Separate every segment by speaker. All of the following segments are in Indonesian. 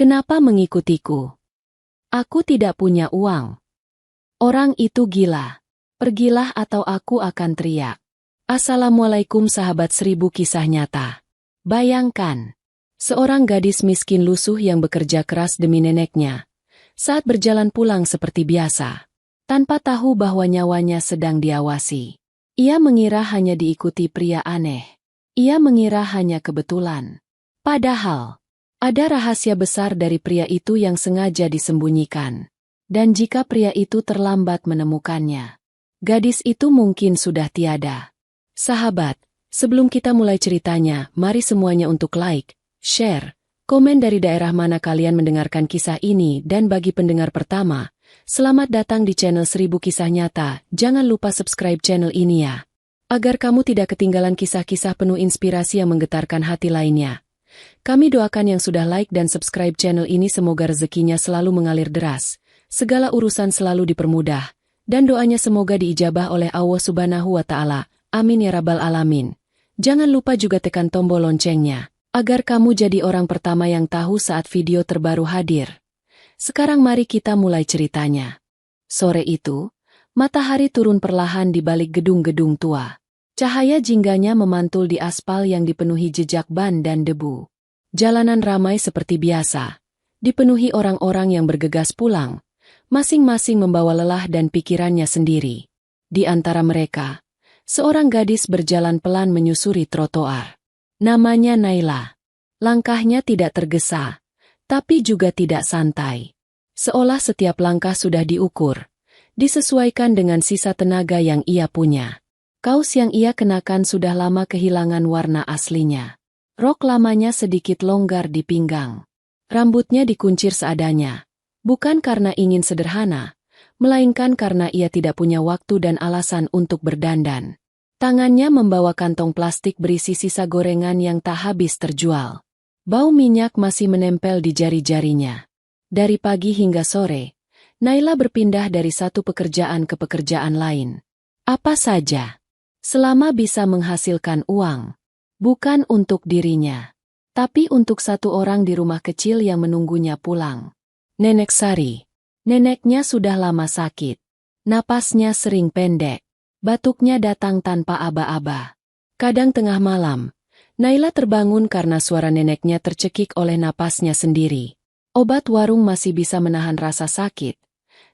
Speaker 1: Kenapa mengikutiku? Aku tidak punya uang. Orang itu gila. Pergilah atau aku akan teriak. Assalamualaikum sahabat 1000 kisah nyata. Bayangkan, seorang gadis miskin lusuh yang bekerja keras demi neneknya. Saat berjalan pulang seperti biasa, tanpa tahu bahwa nyawanya sedang diawasi. Ia mengira hanya diikuti pria aneh. Ia mengira hanya kebetulan. Padahal, ada rahasia besar dari pria itu yang sengaja disembunyikan. Dan jika pria itu terlambat menemukannya, gadis itu mungkin sudah tiada. Sahabat, sebelum kita mulai ceritanya, mari semuanya untuk like, share, komen dari daerah mana kalian mendengarkan kisah ini dan bagi pendengar pertama, selamat datang di channel 1000 Kisah Nyata, jangan lupa subscribe channel ini ya. Agar kamu tidak ketinggalan kisah-kisah penuh inspirasi yang menggetarkan hati lainnya. Kami doakan yang sudah like dan subscribe channel ini semoga rezekinya selalu mengalir deras, segala urusan selalu dipermudah, dan doanya semoga diijabah oleh Allah Subhanahu wa Ta'ala. Amin ya Rabbal Alamin. Jangan lupa juga tekan tombol loncengnya, agar kamu jadi orang pertama yang tahu saat video terbaru hadir. Sekarang mari kita mulai ceritanya. Sore itu, matahari turun perlahan di balik gedung-gedung tua. Cahaya jingganya memantul di aspal yang dipenuhi jejak ban dan debu. Jalanan ramai seperti biasa, dipenuhi orang-orang yang bergegas pulang, masing-masing membawa lelah dan pikirannya sendiri. Di antara mereka, seorang gadis berjalan pelan menyusuri trotoar. Namanya Naila. Langkahnya tidak tergesa, tapi juga tidak santai. Seolah setiap langkah sudah diukur, disesuaikan dengan sisa tenaga yang ia punya. Kaos yang ia kenakan sudah lama kehilangan warna aslinya. Rok lamanya sedikit longgar di pinggang. Rambutnya dikuncir seadanya, bukan karena ingin sederhana, melainkan karena ia tidak punya waktu dan alasan untuk berdandan. Tangannya membawa kantong plastik berisi sisa gorengan yang tak habis terjual. Bau minyak masih menempel di jari-jarinya. Dari pagi hingga sore, Naila berpindah dari satu pekerjaan ke pekerjaan lain. Apa saja, selama bisa menghasilkan uang. Bukan untuk dirinya, tapi untuk satu orang di rumah kecil yang menunggunya pulang. Nenek Sari. Neneknya sudah lama sakit. Napasnya sering pendek. Batuknya datang tanpa aba-aba. Kadang tengah malam, Naila terbangun karena suara neneknya tercekik oleh napasnya sendiri. Obat warung masih bisa menahan rasa sakit,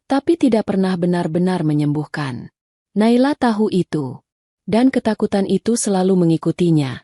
Speaker 1: tapi tidak pernah benar-benar menyembuhkan. Naila tahu itu, dan ketakutan itu selalu mengikutinya.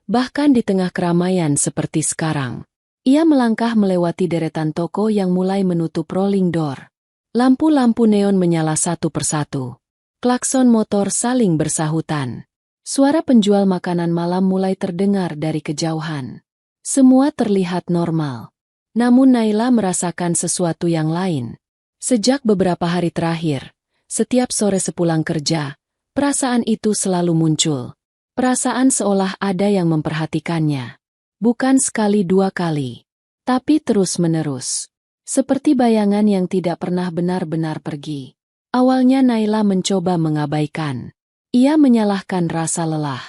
Speaker 1: Bahkan di tengah keramaian seperti sekarang, ia melangkah melewati deretan toko yang mulai menutup rolling door. Lampu-lampu neon menyala satu persatu. Klakson motor saling bersahutan. Suara penjual makanan malam mulai terdengar dari kejauhan. Semua terlihat normal. Namun Naila merasakan sesuatu yang lain. Sejak beberapa hari terakhir, setiap sore sepulang kerja, perasaan itu selalu muncul. Perasaan seolah ada yang memperhatikannya. Bukan sekali dua kali, tapi terus-menerus. Seperti bayangan yang tidak pernah benar-benar pergi. Awalnya Naila mencoba mengabaikan. Ia menyalahkan rasa lelah,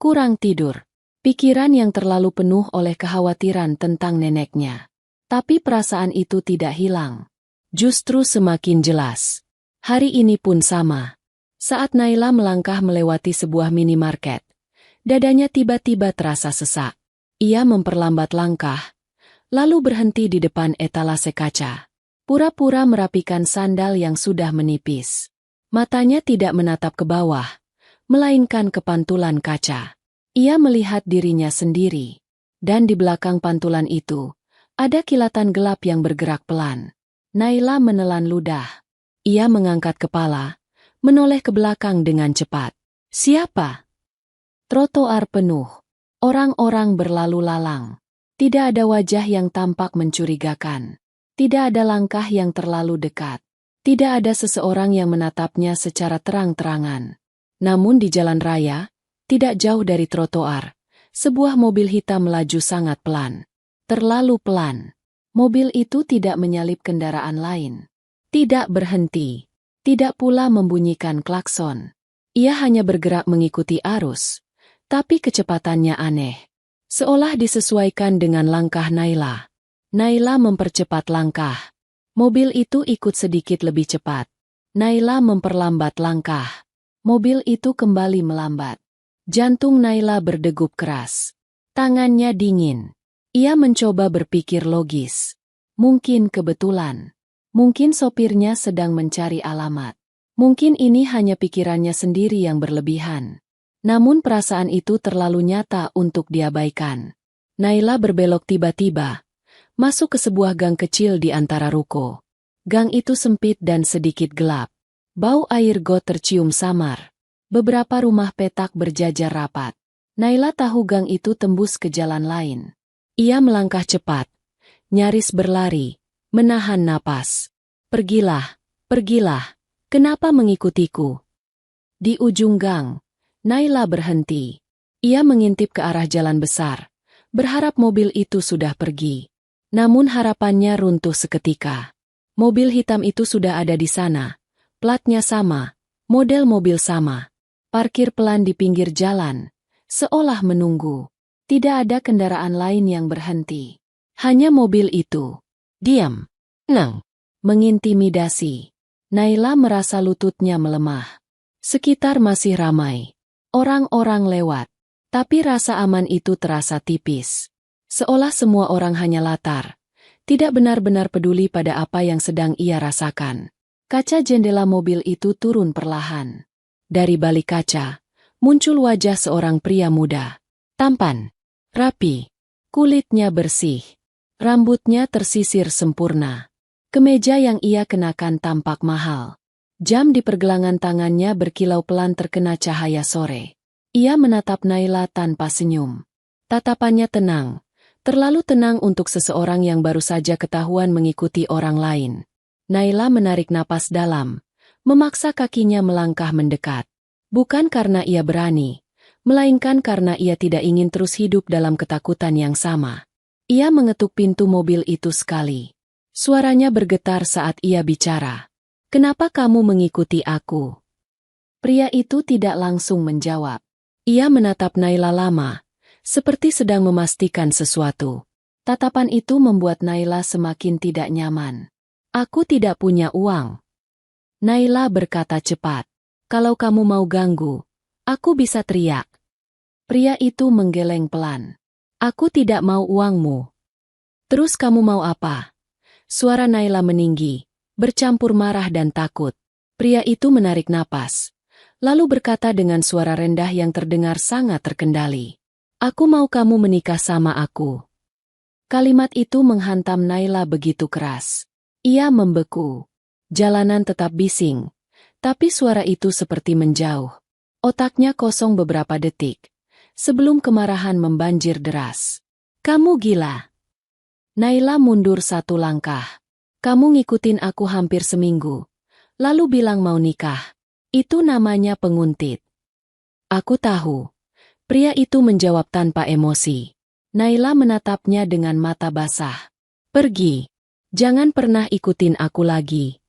Speaker 1: kurang tidur, pikiran yang terlalu penuh oleh kekhawatiran tentang neneknya. Tapi perasaan itu tidak hilang. Justru semakin jelas. Hari ini pun sama. Saat Naila melangkah melewati sebuah minimarket, dadanya tiba-tiba terasa sesak. Ia memperlambat langkah, lalu berhenti di depan etalase kaca. Pura-pura merapikan sandal yang sudah menipis. Matanya tidak menatap ke bawah, melainkan ke pantulan kaca. Ia melihat dirinya sendiri. Dan di belakang pantulan itu, ada kilatan gelap yang bergerak pelan. Naila menelan ludah. Ia mengangkat kepala, menoleh ke belakang dengan cepat. Siapa? Trotoar penuh. Orang-orang berlalu lalang. Tidak ada wajah yang tampak mencurigakan. Tidak ada langkah yang terlalu dekat. Tidak ada seseorang yang menatapnya secara terang-terangan. Namun di jalan raya, tidak jauh dari trotoar, sebuah mobil hitam melaju sangat pelan. Terlalu pelan. Mobil itu tidak menyalip kendaraan lain. Tidak berhenti. Tidak pula membunyikan klakson. Ia hanya bergerak mengikuti arus. Tapi kecepatannya aneh. Seolah disesuaikan dengan langkah Naila. Naila mempercepat langkah. Mobil itu ikut sedikit lebih cepat. Naila memperlambat langkah. Mobil itu kembali melambat. Jantung Naila berdegup keras. Tangannya dingin. Ia mencoba berpikir logis. Mungkin kebetulan. Mungkin sopirnya sedang mencari alamat. Mungkin ini hanya pikirannya sendiri yang berlebihan. Namun perasaan itu terlalu nyata untuk diabaikan. Naila berbelok tiba-tiba. Masuk ke sebuah gang kecil di antara ruko. Gang itu sempit dan sedikit gelap. Bau air got tercium samar. Beberapa rumah petak berjajar rapat. Naila tahu gang itu tembus ke jalan lain. Ia melangkah cepat. Nyaris berlari. Menahan napas. Pergilah, pergilah. Kenapa mengikutiku? Di ujung gang, Naila berhenti. Ia mengintip ke arah jalan besar. Berharap mobil itu sudah pergi. Namun harapannya runtuh seketika. Mobil hitam itu sudah ada di sana. Platnya sama, model mobil sama. Parkir pelan di pinggir jalan, seolah menunggu. Tidak ada kendaraan lain yang berhenti. Hanya mobil itu. Diam. Nang. Mengintimidasi. Naila merasa lututnya melemah. Sekitar masih ramai. Orang-orang lewat. Tapi rasa aman itu terasa tipis. Seolah semua orang hanya latar. Tidak benar-benar peduli pada apa yang sedang ia rasakan. Kaca jendela mobil itu turun perlahan. Dari balik kaca, muncul wajah seorang pria muda. Tampan, rapi, kulitnya bersih, rambutnya tersisir sempurna. Kemeja yang ia kenakan tampak mahal. Jam di pergelangan tangannya berkilau pelan terkena cahaya sore. Ia menatap Naila tanpa senyum. Tatapannya tenang. Terlalu tenang untuk seseorang yang baru saja ketahuan mengikuti orang lain. Naila menarik napas dalam, memaksa kakinya melangkah mendekat. Bukan karena ia berani, melainkan karena ia tidak ingin terus hidup dalam ketakutan yang sama. Ia mengetuk pintu mobil itu sekali. Suaranya bergetar saat ia bicara. "Kenapa kamu mengikuti aku?" Pria itu tidak langsung menjawab. Ia menatap Naila lama. Seperti sedang memastikan sesuatu. Tatapan itu membuat Naila semakin tidak nyaman. "Aku tidak punya uang." Naila berkata cepat. "Kalau kamu mau ganggu, aku bisa teriak." Pria itu menggeleng pelan. "Aku tidak mau uangmu." "Terus kamu mau apa?" Suara Naila meninggi, bercampur marah dan takut. Pria itu menarik napas, lalu berkata dengan suara rendah yang terdengar sangat terkendali. "Aku mau kamu menikah sama aku." Kalimat itu menghantam Naila begitu keras. Ia membeku. Jalanan tetap bising, tapi suara itu seperti menjauh. Otaknya kosong beberapa detik, sebelum kemarahan membanjir deras. "Kamu gila." Naila mundur satu langkah. "Kamu ngikutin aku hampir seminggu, lalu bilang mau nikah. Itu namanya penguntit." "Aku tahu." Pria itu menjawab tanpa emosi. Naila menatapnya dengan mata basah. "Pergi. Jangan pernah ikutin aku lagi."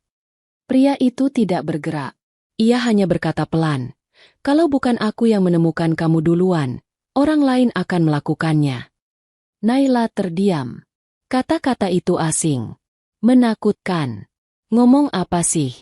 Speaker 1: Pria itu tidak bergerak. Ia hanya berkata pelan, "Kalau bukan aku yang menemukan kamu duluan, orang lain akan melakukannya." Naila terdiam. Kata-kata itu asing. Menakutkan. "Ngomong apa sih?"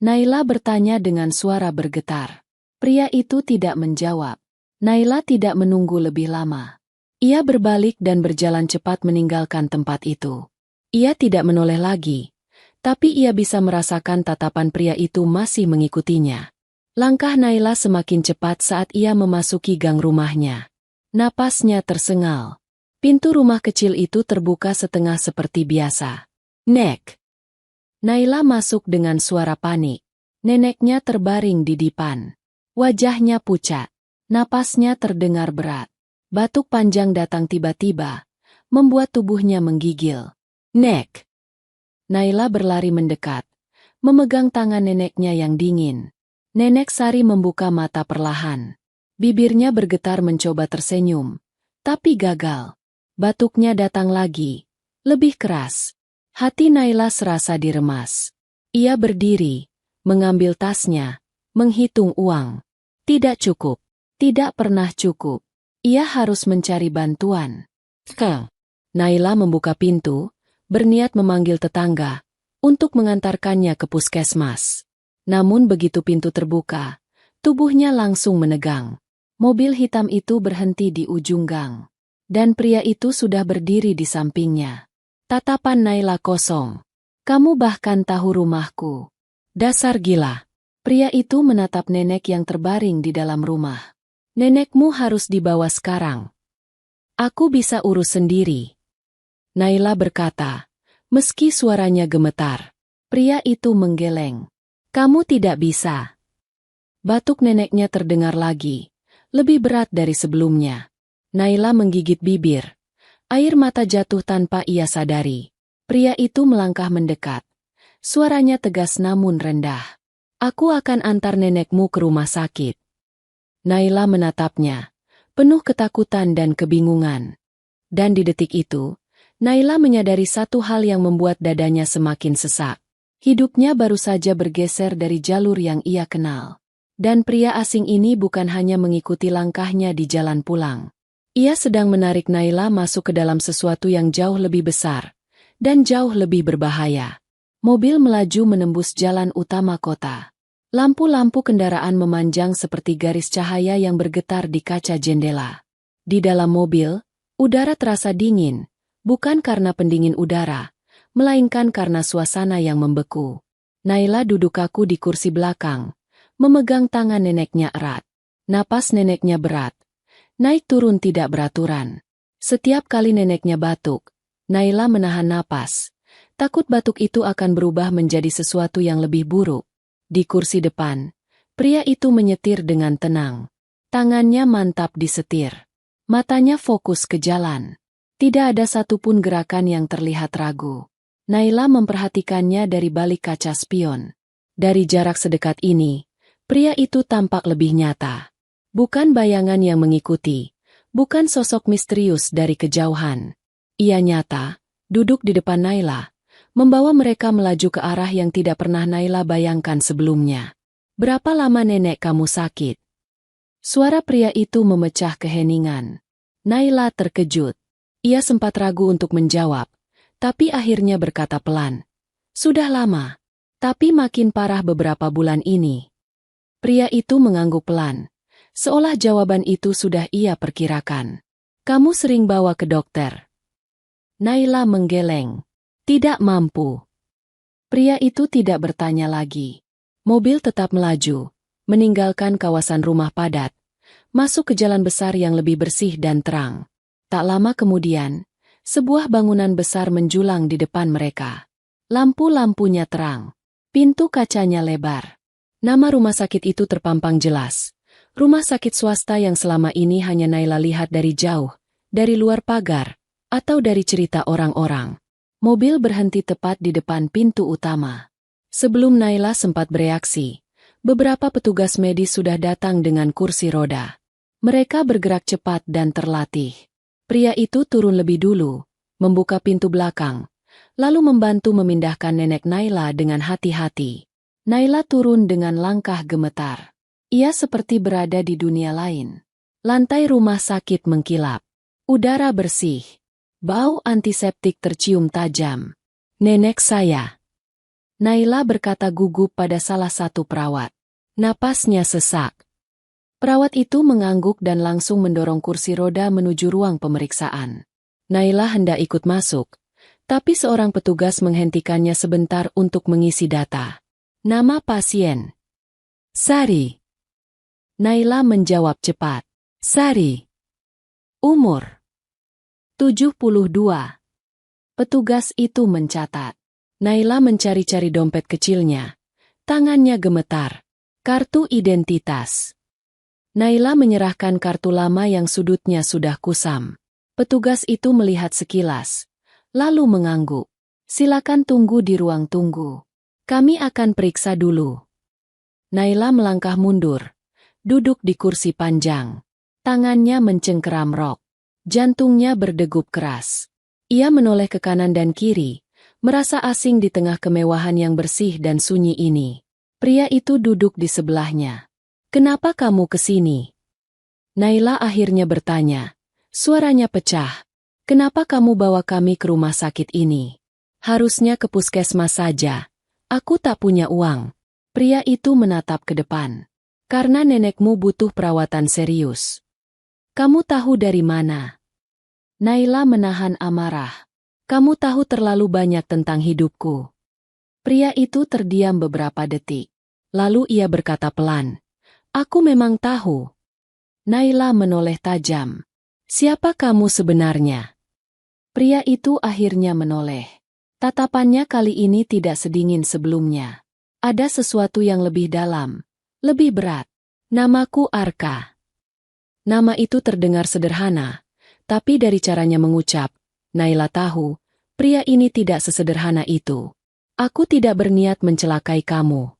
Speaker 1: Naila bertanya dengan suara bergetar. Pria itu tidak menjawab. Naila tidak menunggu lebih lama. Ia berbalik dan berjalan cepat meninggalkan tempat itu. Ia tidak menoleh lagi, tapi ia bisa merasakan tatapan pria itu masih mengikutinya. Langkah Naila semakin cepat saat ia memasuki gang rumahnya. Napasnya tersengal. Pintu rumah kecil itu terbuka setengah seperti biasa. "Nek." Naila masuk dengan suara panik. Neneknya terbaring di dipan. Wajahnya pucat. Napasnya terdengar berat. Batuk panjang datang tiba-tiba, membuat tubuhnya menggigil. "Nek." Naila berlari mendekat, memegang tangan neneknya yang dingin. Nenek Sari membuka mata perlahan. Bibirnya bergetar mencoba tersenyum, tapi gagal. Batuknya datang lagi, lebih keras. Hati Naila serasa diremas. Ia berdiri, mengambil tasnya, menghitung uang. Tidak cukup. Tidak pernah cukup. Ia harus mencari bantuan. Naila membuka pintu, berniat memanggil tetangga untuk mengantarkannya ke puskesmas. Namun begitu pintu terbuka, tubuhnya langsung menegang. Mobil hitam itu berhenti di ujung gang. Dan pria itu sudah berdiri di sampingnya. Tatapan Naila kosong. "Kamu bahkan tahu rumahku. Dasar gila." Pria itu menatap nenek yang terbaring di dalam rumah. "Nenekmu harus dibawa sekarang. Aku bisa urus sendiri." Naila berkata, meski suaranya gemetar. Pria itu menggeleng. "Kamu tidak bisa." Batuk neneknya terdengar lagi, lebih berat dari sebelumnya. Naila menggigit bibir. Air mata jatuh tanpa ia sadari. Pria itu melangkah mendekat. Suaranya tegas namun rendah. "Aku akan antar nenekmu ke rumah sakit." Naila menatapnya, penuh ketakutan dan kebingungan. Dan di detik itu, Naila menyadari satu hal yang membuat dadanya semakin sesak. Hidupnya baru saja bergeser dari jalur yang ia kenal. Dan pria asing ini bukan hanya mengikuti langkahnya di jalan pulang. Ia sedang menarik Naila masuk ke dalam sesuatu yang jauh lebih besar dan jauh lebih berbahaya. Mobil melaju menembus jalan utama kota. Lampu-lampu kendaraan memanjang seperti garis cahaya yang bergetar di kaca jendela. Di dalam mobil, udara terasa dingin. Bukan karena pendingin udara, melainkan karena suasana yang membeku. Naila duduk kaku di kursi belakang, memegang tangan neneknya erat. Napas neneknya berat. Naik turun tidak beraturan. Setiap kali neneknya batuk, Naila menahan napas. Takut batuk itu akan berubah menjadi sesuatu yang lebih buruk. Di kursi depan, pria itu menyetir dengan tenang. Tangannya mantap di setir. Matanya fokus ke jalan. Tidak ada satupun gerakan yang terlihat ragu. Naila memperhatikannya dari balik kaca spion. Dari jarak sedekat ini, pria itu tampak lebih nyata. Bukan bayangan yang mengikuti, bukan sosok misterius dari kejauhan. Ia nyata, duduk di depan Naila, membawa mereka melaju ke arah yang tidak pernah Naila bayangkan sebelumnya. "Berapa lama nenek kamu sakit?" Suara pria itu memecah keheningan. Naila terkejut. Ia sempat ragu untuk menjawab, tapi akhirnya berkata pelan, "Sudah lama, tapi makin parah beberapa bulan ini." Pria itu mengangguk pelan, seolah jawaban itu sudah ia perkirakan. "Kamu sering bawa ke dokter?" Naila menggeleng. "Tidak mampu." Pria itu tidak bertanya lagi. Mobil tetap melaju, meninggalkan kawasan rumah padat, masuk ke jalan besar yang lebih bersih dan terang. Tak lama kemudian, sebuah bangunan besar menjulang di depan mereka. Lampu-lampunya terang, pintu kacanya lebar. Nama rumah sakit itu terpampang jelas. Rumah sakit swasta yang selama ini hanya Naila lihat dari jauh, dari luar pagar, atau dari cerita orang-orang. Mobil berhenti tepat di depan pintu utama. Sebelum Naila sempat bereaksi, beberapa petugas medis sudah datang dengan kursi roda. Mereka bergerak cepat dan terlatih. Pria itu turun lebih dulu, membuka pintu belakang, lalu membantu memindahkan nenek Naila dengan hati-hati. Naila turun dengan langkah gemetar. Ia seperti berada di dunia lain. Lantai rumah sakit mengkilap. Udara bersih. Bau antiseptik tercium tajam. "Nenek saya." Naila berkata gugup pada salah satu perawat. Napasnya sesak. Perawat itu mengangguk dan langsung mendorong kursi roda menuju ruang pemeriksaan. Naila hendak ikut masuk, tapi seorang petugas menghentikannya sebentar untuk mengisi data. "Nama pasien?" "Sari." Naila menjawab cepat. "Sari." "Umur?" 72. Petugas itu mencatat. Naila mencari-cari dompet kecilnya. Tangannya gemetar. Kartu identitas. Naila menyerahkan kartu lama yang sudutnya sudah kusam. Petugas itu melihat sekilas, lalu mengangguk. "Silakan tunggu di ruang tunggu. Kami akan periksa dulu." Naila melangkah mundur, duduk di kursi panjang. Tangannya mencengkeram rok. Jantungnya berdegup keras. Ia menoleh ke kanan dan kiri, merasa asing di tengah kemewahan yang bersih dan sunyi ini. Pria itu duduk di sebelahnya. "Kenapa kamu ke sini?" Naila akhirnya bertanya. Suaranya pecah. Kenapa kamu bawa kami ke rumah sakit ini? Harusnya ke puskesmas saja. Aku tak punya uang. Pria itu menatap ke depan. Karena nenekmu butuh perawatan serius. Kamu tahu dari mana? Naila menahan amarah. Kamu tahu terlalu banyak tentang hidupku. Pria itu terdiam beberapa detik. Lalu ia berkata pelan. Aku memang tahu. Naila menoleh tajam. Siapa kamu sebenarnya? Pria itu akhirnya menoleh. Tatapannya kali ini tidak sedingin sebelumnya. Ada sesuatu yang lebih dalam, lebih berat. Namaku Arka. Nama itu terdengar sederhana, tapi dari caranya mengucap, Naila tahu, pria ini tidak sesederhana itu. Aku tidak berniat mencelakai kamu.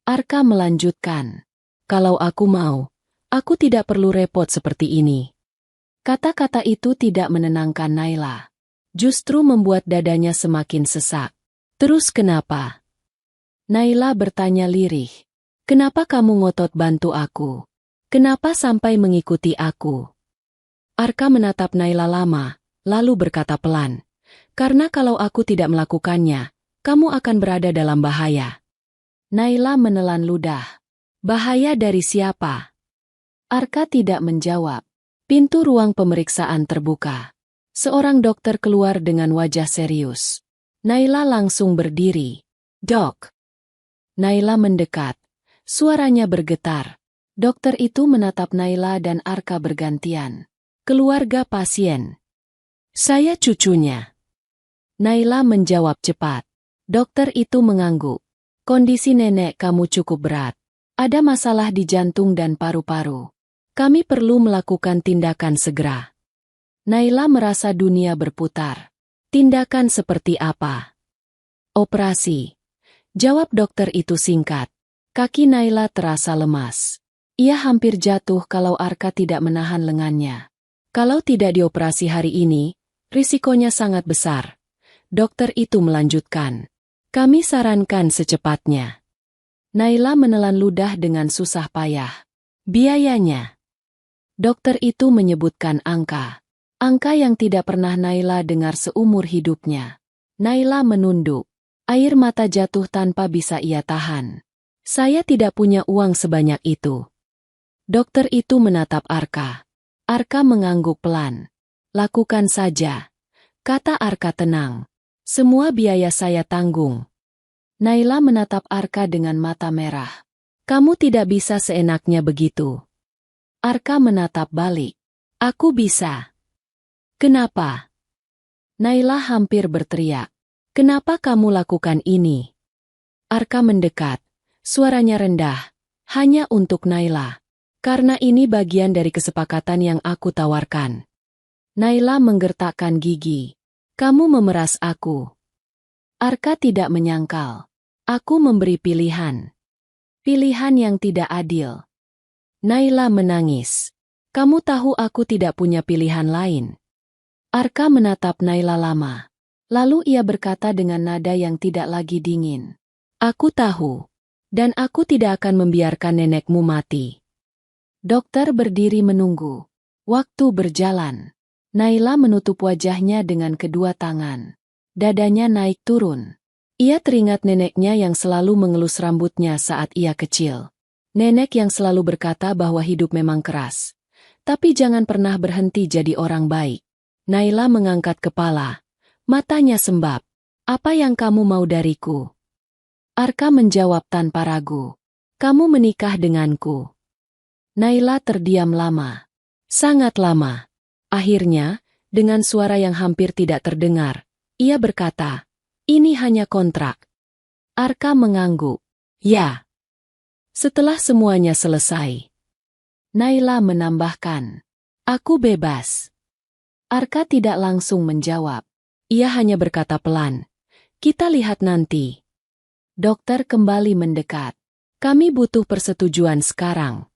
Speaker 1: Arka melanjutkan. Kalau aku mau, aku tidak perlu repot seperti ini. Kata-kata itu tidak menenangkan Naila. Justru membuat dadanya semakin sesak. Terus kenapa? Naila bertanya lirih. Kenapa kamu ngotot bantu aku? Kenapa sampai mengikuti aku? Arka menatap Naila lama, lalu berkata pelan. Karena kalau aku tidak melakukannya, kamu akan berada dalam bahaya. Naila menelan ludah. Bahaya dari siapa? Arka tidak menjawab. Pintu ruang pemeriksaan terbuka. Seorang dokter keluar dengan wajah serius. Naila langsung berdiri. Dok. Naila mendekat. Suaranya bergetar. Dokter itu menatap Naila dan Arka bergantian. Keluarga pasien. Saya cucunya. Naila menjawab cepat. Dokter itu mengangguk. Kondisi nenek kamu cukup berat. Ada masalah di jantung dan paru-paru. Kami perlu melakukan tindakan segera. Naila merasa dunia berputar. Tindakan seperti apa? Operasi. Jawab dokter itu singkat. Kaki Naila terasa lemas. Ia hampir jatuh kalau Arka tidak menahan lengannya. Kalau tidak dioperasi hari ini, risikonya sangat besar. Dokter itu melanjutkan. Kami sarankan secepatnya. Naila menelan ludah dengan susah payah. Biayanya. Dokter itu menyebutkan angka. Angka yang tidak pernah Naila dengar seumur hidupnya. Naila menunduk. Air mata jatuh tanpa bisa ia tahan. Saya tidak punya uang sebanyak itu. Dokter itu menatap Arka. Arka mengangguk pelan. Lakukan saja. Kata Arka tenang. Semua biaya saya tanggung. Naila menatap Arka dengan mata merah. Kamu tidak bisa seenaknya begitu. Arka menatap balik. Aku bisa. Kenapa? Naila hampir berteriak. Kenapa kamu lakukan ini? Arka mendekat. Suaranya rendah. Hanya untuk Naila. Karena ini bagian dari kesepakatan yang aku tawarkan. Naila menggertakkan gigi. Kamu memeras aku. Arka tidak menyangkal. Aku memberi pilihan. Pilihan yang tidak adil. Naila menangis. Kamu tahu aku tidak punya pilihan lain. Arka menatap Naila lama. Lalu ia berkata dengan nada yang tidak lagi dingin. Aku tahu. Dan aku tidak akan membiarkan nenekmu mati. Dokter berdiri menunggu. Waktu berjalan. Naila menutup wajahnya dengan kedua tangan. Dadanya naik turun. Ia teringat neneknya yang selalu mengelus rambutnya saat ia kecil. Nenek yang selalu berkata bahwa hidup memang keras. Tapi jangan pernah berhenti jadi orang baik. Naila mengangkat kepala. Matanya sembab. Apa yang kamu mau dariku? Arka menjawab tanpa ragu. Kamu menikah denganku. Naila terdiam lama. Sangat lama. Akhirnya, dengan suara yang hampir tidak terdengar, ia berkata, ini hanya kontrak. Arka mengangguk. Ya. Setelah semuanya selesai. Naila menambahkan. Aku bebas. Arka tidak langsung menjawab. Ia hanya berkata pelan. Kita lihat nanti. Dokter kembali mendekat. Kami butuh persetujuan sekarang.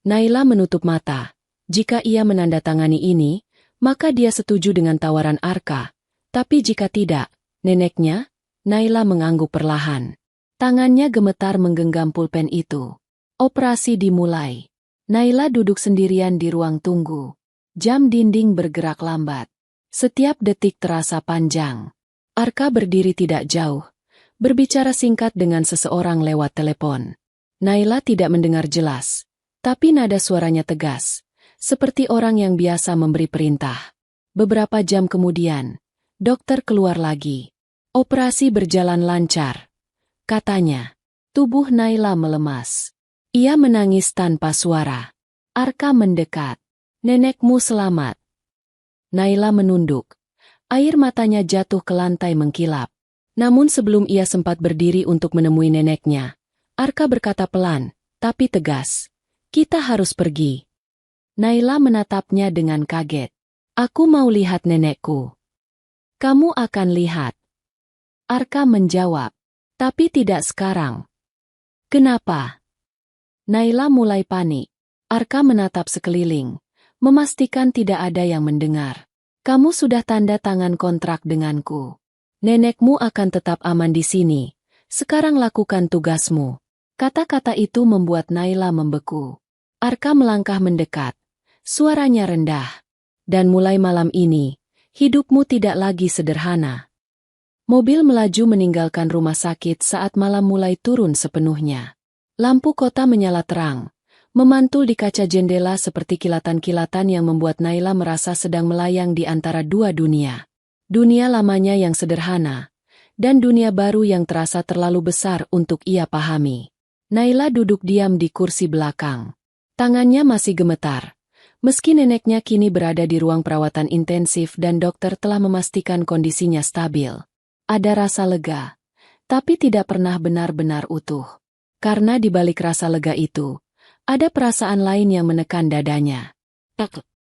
Speaker 1: Naila menutup mata. Jika ia menandatangani ini, maka dia setuju dengan tawaran Arka. Tapi jika tidak, neneknya, Naila mengangguk perlahan. Tangannya gemetar menggenggam pulpen itu. Operasi dimulai. Naila duduk sendirian di ruang tunggu. Jam dinding bergerak lambat. Setiap detik terasa panjang. Arka berdiri tidak jauh, berbicara singkat dengan seseorang lewat telepon. Naila tidak mendengar jelas, tapi nada suaranya tegas, seperti orang yang biasa memberi perintah. Beberapa jam kemudian, dokter keluar lagi. Operasi berjalan lancar, katanya. Tubuh Naila melemas. Ia menangis tanpa suara. Arka mendekat. Nenekmu selamat. Naila menunduk. Air matanya jatuh ke lantai mengkilap. Namun sebelum ia sempat berdiri untuk menemui neneknya, Arka berkata pelan, tapi tegas. Kita harus pergi. Naila menatapnya dengan kaget. Aku mau lihat nenekku. Kamu akan lihat. Arka menjawab. Tapi tidak sekarang. Kenapa? Naila mulai panik. Arka menatap sekeliling, memastikan tidak ada yang mendengar. Kamu sudah tanda tangan kontrak denganku. Nenekmu akan tetap aman di sini. Sekarang lakukan tugasmu. Kata-kata itu membuat Naila membeku. Arka melangkah mendekat. Suaranya rendah. Dan mulai malam ini, hidupmu tidak lagi sederhana. Mobil melaju meninggalkan rumah sakit saat malam mulai turun sepenuhnya. Lampu kota menyala terang, memantul di kaca jendela seperti kilatan-kilatan yang membuat Naila merasa sedang melayang di antara dua dunia. Dunia lamanya yang sederhana, dan dunia baru yang terasa terlalu besar untuk ia pahami. Naila duduk diam di kursi belakang. Tangannya masih gemetar. Meski neneknya kini berada di ruang perawatan intensif dan dokter telah memastikan kondisinya stabil. Ada rasa lega, tapi tidak pernah benar-benar utuh. Karena di balik rasa lega itu, ada perasaan lain yang menekan dadanya.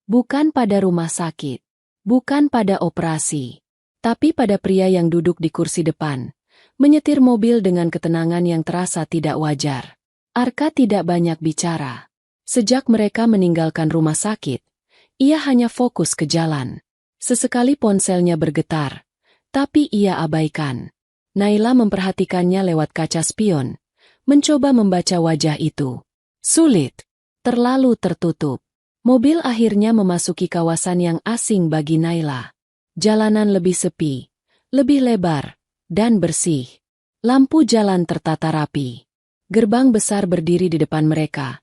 Speaker 1: Bukan pada rumah sakit, bukan pada operasi, tapi pada pria yang duduk di kursi depan, menyetir mobil dengan ketenangan yang terasa tidak wajar. Arka tidak banyak bicara. Sejak mereka meninggalkan rumah sakit, ia hanya fokus ke jalan. Sesekali ponselnya bergetar, tapi ia abaikan. Naila memperhatikannya lewat kaca spion, mencoba membaca wajah itu. Sulit, terlalu tertutup. Mobil akhirnya memasuki kawasan yang asing bagi Naila. Jalanan lebih sepi, lebih lebar, dan bersih. Lampu jalan tertata rapi. Gerbang besar berdiri di depan mereka,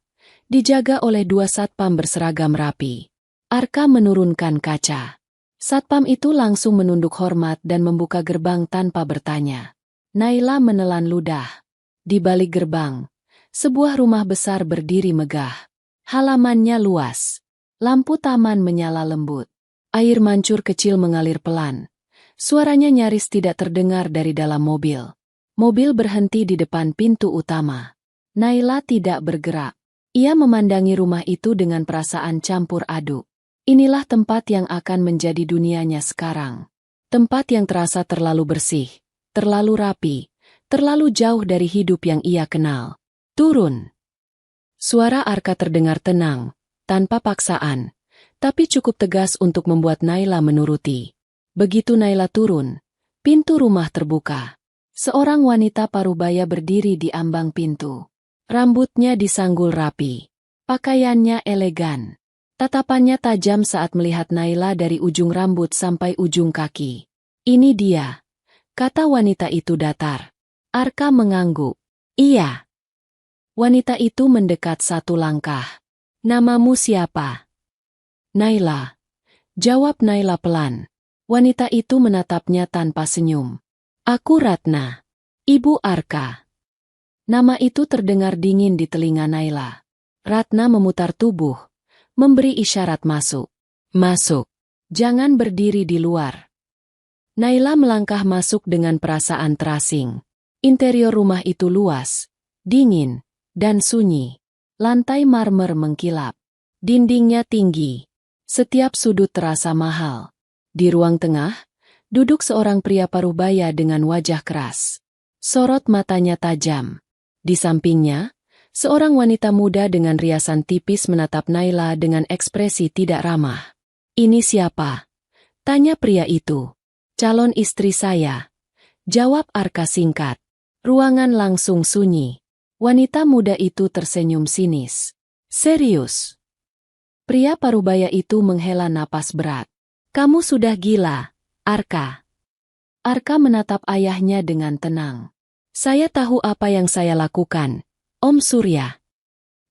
Speaker 1: dijaga oleh dua satpam berseragam rapi. Arka menurunkan kaca. Satpam itu langsung menunduk hormat dan membuka gerbang tanpa bertanya. Naila menelan ludah. Di balik gerbang, sebuah rumah besar berdiri megah. Halamannya luas. Lampu taman menyala lembut. Air mancur kecil mengalir pelan. Suaranya nyaris tidak terdengar dari dalam mobil. Mobil berhenti di depan pintu utama. Naila tidak bergerak. Ia memandangi rumah itu dengan perasaan campur aduk. Inilah tempat yang akan menjadi dunianya sekarang. Tempat yang terasa terlalu bersih, terlalu rapi, terlalu jauh dari hidup yang ia kenal. Turun. Suara Arka terdengar tenang, tanpa paksaan, tapi cukup tegas untuk membuat Naila menuruti. Begitu Naila turun, pintu rumah terbuka. Seorang wanita parubaya berdiri di ambang pintu. Rambutnya disanggul rapi. Pakaiannya elegan. Tatapannya tajam saat melihat Naila dari ujung rambut sampai ujung kaki. Ini dia, kata wanita itu datar. Arka mengangguk. Iya. Wanita itu mendekat satu langkah. Namamu siapa? Naila. Jawab Naila pelan. Wanita itu menatapnya tanpa senyum. Aku Ratna. Ibu Arka. Nama itu terdengar dingin di telinga Naila. Ratna memutar tubuh, memberi isyarat masuk. Masuk. Jangan berdiri di luar. Naila melangkah masuk dengan perasaan terasing. Interior rumah itu luas, dingin, dan sunyi. Lantai marmer mengkilap. Dindingnya tinggi. Setiap sudut terasa mahal. Di ruang tengah, duduk seorang pria parubaya dengan wajah keras. Sorot matanya tajam. Di sampingnya, seorang wanita muda dengan riasan tipis menatap Naila dengan ekspresi tidak ramah. Ini siapa? Tanya pria itu. Calon istri saya. Jawab Arka singkat. Ruangan langsung sunyi. Wanita muda itu tersenyum sinis. Serius? Pria parubaya itu menghela napas berat. Kamu sudah gila, Arka. Arka menatap ayahnya dengan tenang. Saya tahu apa yang saya lakukan, Om Surya.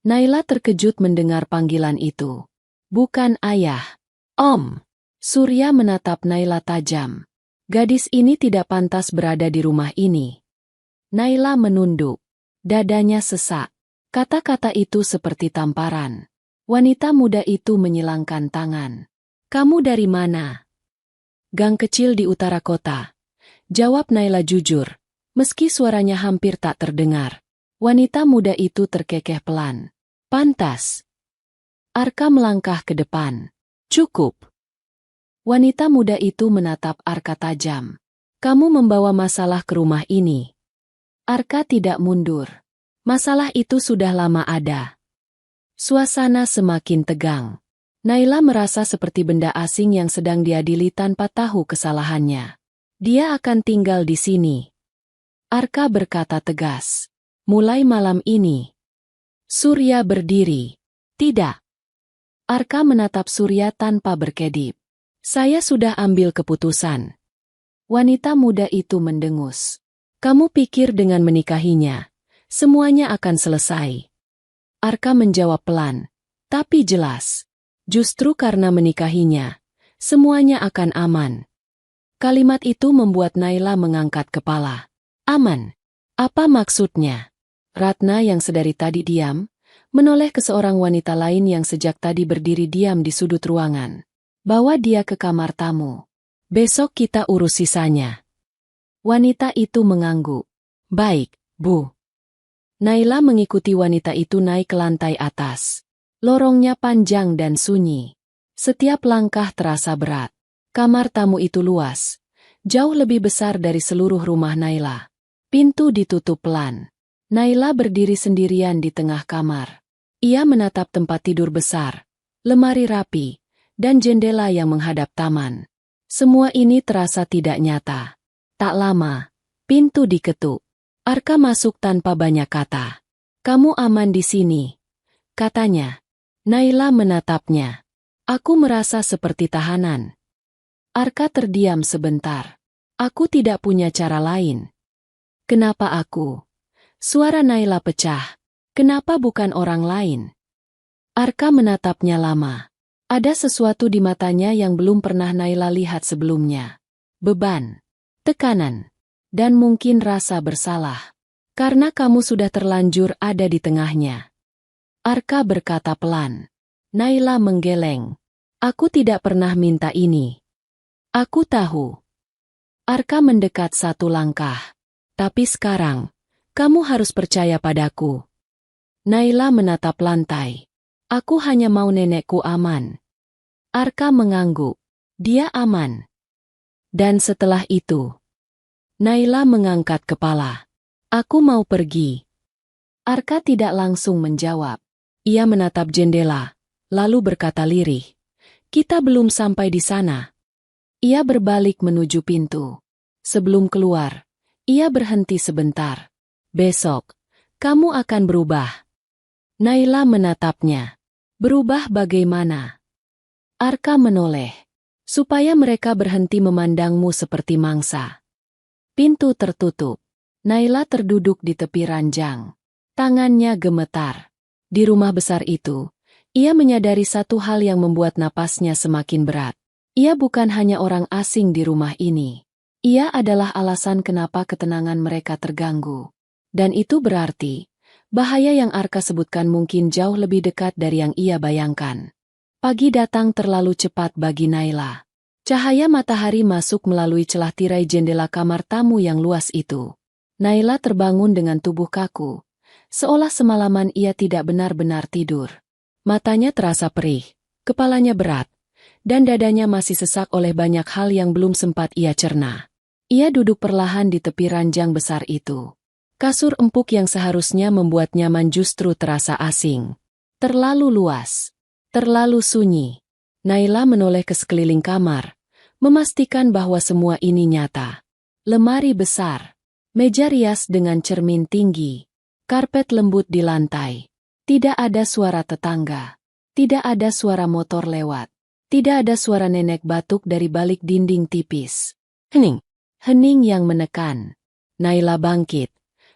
Speaker 1: Naila terkejut mendengar panggilan itu. Bukan ayah. Om. Surya menatap Naila tajam. Gadis ini tidak pantas berada di rumah ini. Naila menunduk. Dadanya sesak. Kata-kata itu seperti tamparan. Wanita muda itu menyilangkan tangan. Kamu dari mana? Gang kecil di utara kota. Jawab Naila jujur. Meski suaranya hampir tak terdengar. Wanita muda itu terkekeh pelan. Pantas. Arka melangkah ke depan. Cukup. Wanita muda itu menatap Arka tajam. Kamu membawa masalah ke rumah ini. Arka tidak mundur. Masalah itu sudah lama ada. Suasana semakin tegang. Naila merasa seperti benda asing yang sedang diadili tanpa tahu kesalahannya. Dia akan tinggal di sini. Arka berkata tegas. Mulai malam ini. Surya berdiri. Tidak. Arka menatap Surya tanpa berkedip. Saya sudah ambil keputusan. Wanita muda itu mendengus. Kamu pikir dengan menikahinya, semuanya akan selesai? Arka menjawab pelan, tapi jelas. Justru karena menikahinya, semuanya akan aman. Kalimat itu membuat Naila mengangkat kepala. Aman? Apa maksudnya? Ratna yang sedari tadi diam, menoleh ke seorang wanita lain yang sejak tadi berdiri diam di sudut ruangan. Bawa dia ke kamar tamu. Besok kita urus sisanya. Wanita itu mengangguk. Baik, Bu. Naila mengikuti wanita itu naik ke lantai atas. Lorongnya panjang dan sunyi. Setiap langkah terasa berat. Kamar tamu itu luas. Jauh lebih besar dari seluruh rumah Naila. Pintu ditutup pelan. Naila berdiri sendirian di tengah kamar. Ia menatap tempat tidur besar. Lemari rapi. Dan jendela yang menghadap taman. Semua ini terasa tidak nyata. Tak lama, pintu diketuk. Arka masuk tanpa banyak kata. Kamu aman di sini, katanya. Naila menatapnya. Aku merasa seperti tahanan. Arka terdiam sebentar. Aku tidak punya cara lain. Kenapa aku? Suara Naila pecah. Kenapa bukan orang lain? Arka menatapnya lama. Ada sesuatu di matanya yang belum pernah Naila lihat sebelumnya. Beban, tekanan, dan mungkin rasa bersalah. Karena kamu sudah terlanjur ada di tengahnya. Arka berkata pelan. Naila menggeleng. Aku tidak pernah minta ini. Aku tahu. Arka mendekat satu langkah. Tapi sekarang, kamu harus percaya padaku. Naila menatap lantai. Aku hanya mau nenekku aman. Arka mengangguk. Dia aman. Dan setelah itu, Naila mengangkat kepala. Aku mau pergi. Arka tidak langsung menjawab. Ia menatap jendela, lalu berkata lirih. Kita belum sampai di sana. Ia berbalik menuju pintu. Sebelum keluar, ia berhenti sebentar. Besok, kamu akan berubah. Naila menatapnya. Berubah bagaimana? Arka menoleh. Supaya mereka berhenti memandangmu seperti mangsa. Pintu tertutup. Naila terduduk di tepi ranjang. Tangannya gemetar. Di rumah besar itu, ia menyadari satu hal yang membuat napasnya semakin berat. Ia bukan hanya orang asing di rumah ini. Ia adalah alasan kenapa ketenangan mereka terganggu. Dan itu berarti, bahaya yang Arka sebutkan mungkin jauh lebih dekat dari yang ia bayangkan. Pagi datang terlalu cepat bagi Naila. Cahaya matahari masuk melalui celah tirai jendela kamar tamu yang luas itu. Naila terbangun dengan tubuh kaku. Seolah semalaman ia tidak benar-benar tidur. Matanya terasa perih, kepalanya berat, dan dadanya masih sesak oleh banyak hal yang belum sempat ia cerna. Ia duduk perlahan di tepi ranjang besar itu. Kasur empuk yang seharusnya membuat nyaman justru terasa asing. Terlalu luas. Terlalu sunyi. Naila menoleh ke sekeliling kamar, memastikan bahwa semua ini nyata. Lemari besar, meja rias dengan cermin tinggi, karpet lembut di lantai. Tidak ada suara tetangga. Tidak ada suara motor lewat. Tidak ada suara nenek batuk dari balik dinding tipis. Hening. Hening yang menekan. Naila bangkit.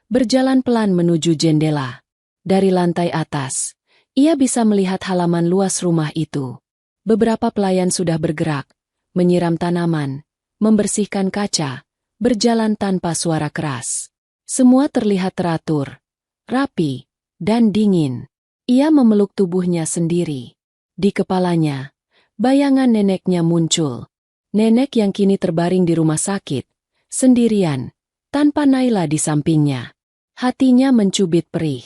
Speaker 1: Berjalan pelan menuju jendela. Dari lantai atas, ia bisa melihat halaman luas rumah itu. Beberapa pelayan sudah bergerak, menyiram tanaman, membersihkan kaca, berjalan tanpa suara keras. Semua terlihat teratur, rapi, dan dingin. Ia memeluk tubuhnya sendiri. Di kepalanya, bayangan neneknya muncul. Nenek yang kini terbaring di rumah sakit, sendirian, tanpa Naila di sampingnya. Hatinya mencubit perih.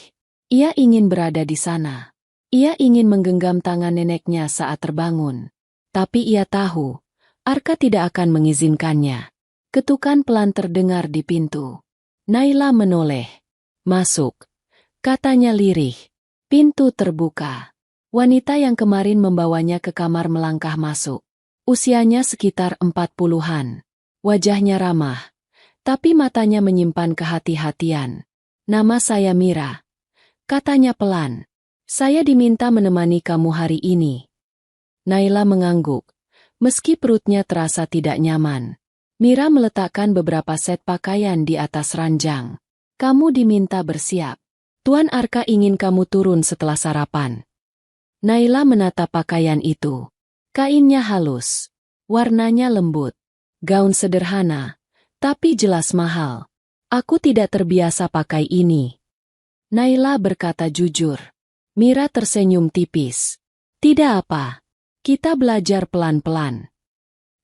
Speaker 1: Ia ingin berada di sana. Ia ingin menggenggam tangan neneknya saat terbangun. Tapi ia tahu, Arka tidak akan mengizinkannya. Ketukan pelan terdengar di pintu. Naila menoleh. Masuk. Katanya lirih. Pintu terbuka. Wanita yang kemarin membawanya ke kamar melangkah masuk. Usianya sekitar 40-an. Wajahnya ramah. Tapi matanya menyimpan kehati-hatian. Nama saya Mira. Katanya pelan. Saya diminta menemani kamu hari ini. Naila mengangguk. Meski perutnya terasa tidak nyaman. Mira meletakkan beberapa set pakaian di atas ranjang. Kamu diminta bersiap. Tuan Arka ingin kamu turun setelah sarapan. Naila menatap pakaian itu. Kainnya halus. Warnanya lembut. Gaun sederhana. Tapi jelas mahal. Aku tidak terbiasa pakai ini. Naila berkata jujur. Mira tersenyum tipis. Tidak apa. Kita belajar pelan-pelan.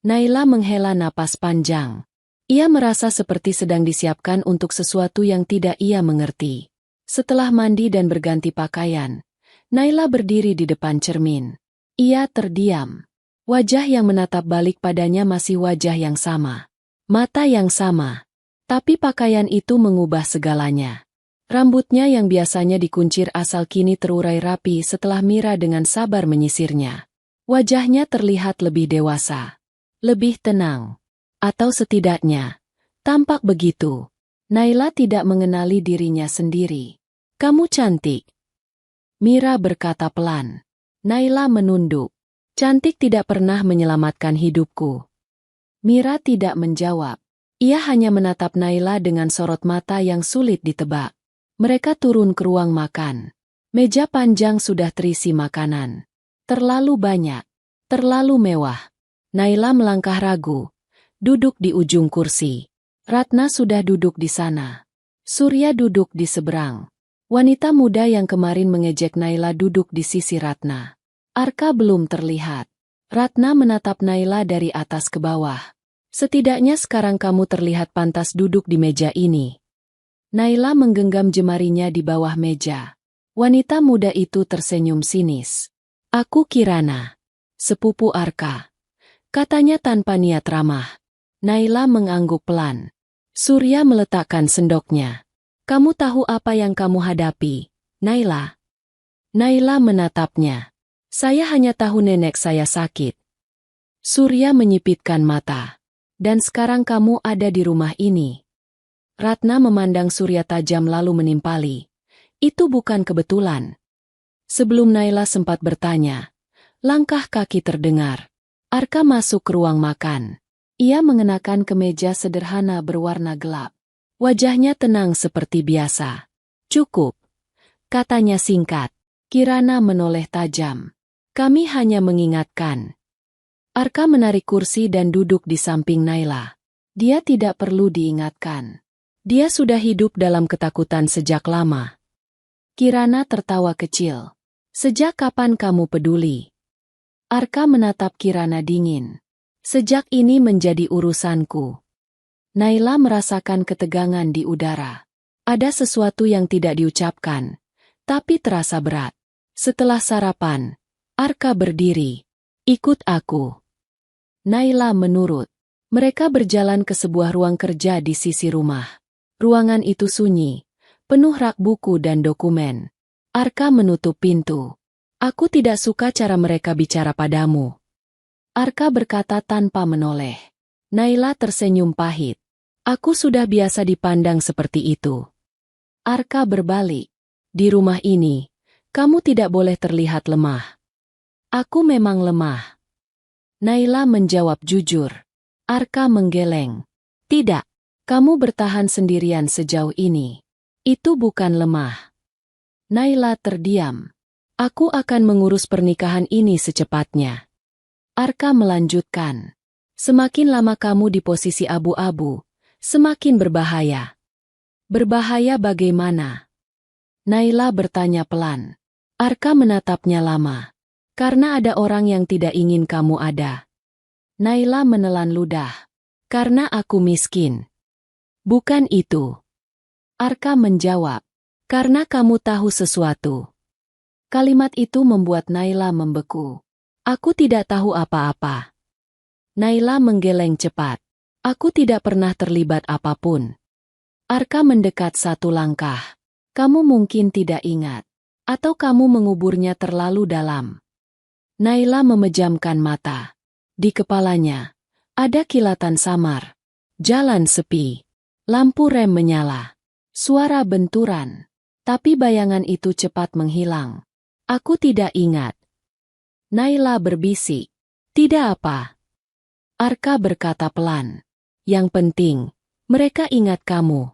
Speaker 1: Naila menghela napas panjang. Ia merasa seperti sedang disiapkan untuk sesuatu yang tidak ia mengerti. Setelah mandi dan berganti pakaian, Naila berdiri di depan cermin. Ia terdiam. Wajah yang menatap balik padanya masih wajah yang sama. Mata yang sama. Tapi pakaian itu mengubah segalanya. Rambutnya yang biasanya dikuncir asal kini terurai rapi setelah Mira dengan sabar menyisirnya. Wajahnya terlihat lebih dewasa. Lebih tenang. Atau setidaknya, tampak begitu. Naila tidak mengenali dirinya sendiri. Kamu cantik. Mira berkata pelan. Naila menunduk. Cantik tidak pernah menyelamatkan hidupku. Mira tidak menjawab. Ia hanya menatap Naila dengan sorot mata yang sulit ditebak. Mereka turun ke ruang makan. Meja panjang sudah terisi makanan. Terlalu banyak. Terlalu mewah. Naila melangkah ragu. Duduk di ujung kursi. Ratna sudah duduk di sana. Surya duduk di seberang. Wanita muda yang kemarin mengejek Naila duduk di sisi Ratna. Arka belum terlihat. Ratna menatap Naila dari atas ke bawah. Setidaknya sekarang kamu terlihat pantas duduk di meja ini. Naila menggenggam jemarinya di bawah meja. Wanita muda itu tersenyum sinis. Aku Kirana. Sepupu Arka. Katanya tanpa niat ramah. Naila mengangguk pelan. Surya meletakkan sendoknya. Kamu tahu apa yang kamu hadapi, Naila? Naila menatapnya. Saya hanya tahu nenek saya sakit. Surya menyipitkan mata. Dan sekarang kamu ada di rumah ini. Ratna memandang Surya tajam lalu menimpali. Itu bukan kebetulan. Sebelum Naila sempat bertanya, langkah kaki terdengar. Arka masuk ke ruang makan. Ia mengenakan kemeja sederhana berwarna gelap. Wajahnya tenang seperti biasa. Cukup. Katanya singkat. Kirana menoleh tajam. Kami hanya mengingatkan. Arka menarik kursi dan duduk di samping Naila. Dia tidak perlu diingatkan. Dia sudah hidup dalam ketakutan sejak lama. Kirana tertawa kecil. Sejak kapan kamu peduli? Arka menatap Kirana dingin. Sejak ini menjadi urusanku. Naila merasakan ketegangan di udara. Ada sesuatu yang tidak diucapkan, tapi terasa berat. Setelah sarapan, Arka berdiri. Ikut aku. Naila menurut. Mereka berjalan ke sebuah ruang kerja di sisi rumah. Ruangan itu sunyi, penuh rak buku dan dokumen. Arka menutup pintu. Aku tidak suka cara mereka bicara padamu. Arka berkata tanpa menoleh. Naila tersenyum pahit. Aku sudah biasa dipandang seperti itu. Arka berbalik. Di rumah ini, kamu tidak boleh terlihat lemah. Aku memang lemah. Naila menjawab jujur. Arka menggeleng. Tidak, kamu bertahan sendirian sejauh ini. Itu bukan lemah. Naila terdiam. Aku akan mengurus pernikahan ini secepatnya. Arka melanjutkan. Semakin lama kamu di posisi abu-abu, semakin berbahaya. Berbahaya bagaimana? Naila bertanya pelan. Arka menatapnya lama. Karena ada orang yang tidak ingin kamu ada. Naila menelan ludah. Karena aku miskin. Bukan itu. Arka menjawab. Karena kamu tahu sesuatu. Kalimat itu membuat Naila membeku. Aku tidak tahu apa-apa. Naila menggeleng cepat. Aku tidak pernah terlibat apapun. Arka mendekat satu langkah. Kamu mungkin tidak ingat. Atau kamu menguburnya terlalu dalam. Naila memejamkan mata. Di kepalanya, ada kilatan samar. Jalan sepi. Lampu rem menyala. Suara benturan. Tapi bayangan itu cepat menghilang. Aku tidak ingat. Naila berbisik. Tidak apa. Arka berkata pelan. Yang penting, mereka ingat kamu.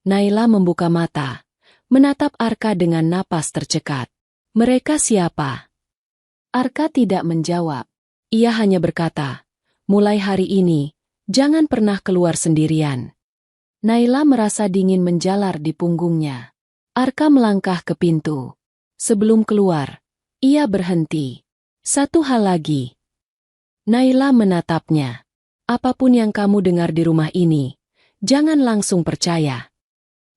Speaker 1: Naila membuka mata. Menatap Arka dengan napas tercekat. Mereka siapa? Arka tidak menjawab. Ia hanya berkata, mulai hari ini, jangan pernah keluar sendirian. Naila merasa dingin menjalar di punggungnya. Arka melangkah ke pintu. Sebelum keluar, ia berhenti. Satu hal lagi. Naila menatapnya. Apapun yang kamu dengar di rumah ini, jangan langsung percaya.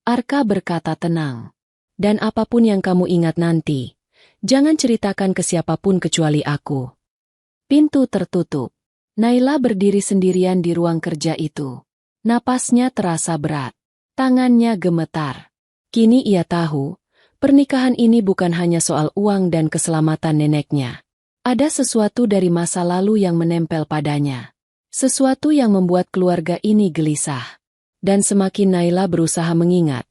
Speaker 1: Arka berkata tenang. Dan apapun yang kamu ingat nanti, jangan ceritakan ke siapapun kecuali aku. Pintu tertutup. Naila berdiri sendirian di ruang kerja itu. Napasnya terasa berat. Tangannya gemetar. Kini ia tahu, pernikahan ini bukan hanya soal uang dan keselamatan neneknya. Ada sesuatu dari masa lalu yang menempel padanya. Sesuatu yang membuat keluarga ini gelisah. Dan semakin Naila berusaha mengingat,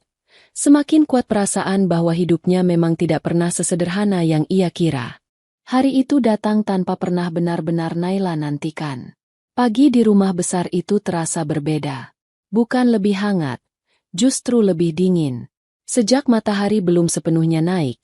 Speaker 1: semakin kuat perasaan bahwa hidupnya memang tidak pernah sesederhana yang ia kira. Hari itu datang tanpa pernah benar-benar Naila nantikan. Pagi di rumah besar itu terasa berbeda. Bukan lebih hangat, justru lebih dingin. Sejak matahari belum sepenuhnya naik,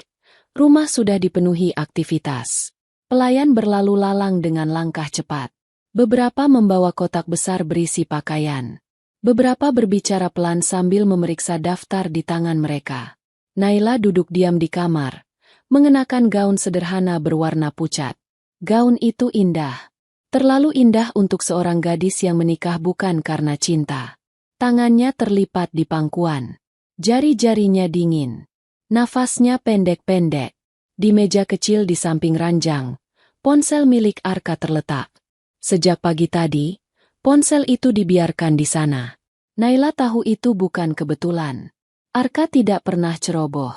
Speaker 1: rumah sudah dipenuhi aktivitas. Pelayan berlalu lalang dengan langkah cepat. Beberapa membawa kotak besar berisi pakaian. Beberapa berbicara pelan sambil memeriksa daftar di tangan mereka. Naila duduk diam di kamar, mengenakan gaun sederhana berwarna pucat. Gaun itu indah. Terlalu indah untuk seorang gadis yang menikah bukan karena cinta. Tangannya terlipat di pangkuan. Jari-jarinya dingin. Nafasnya pendek-pendek. Di meja kecil di samping ranjang, ponsel milik Arka terletak. Sejak pagi tadi, ponsel itu dibiarkan di sana. Naila tahu itu bukan kebetulan. Arka tidak pernah ceroboh.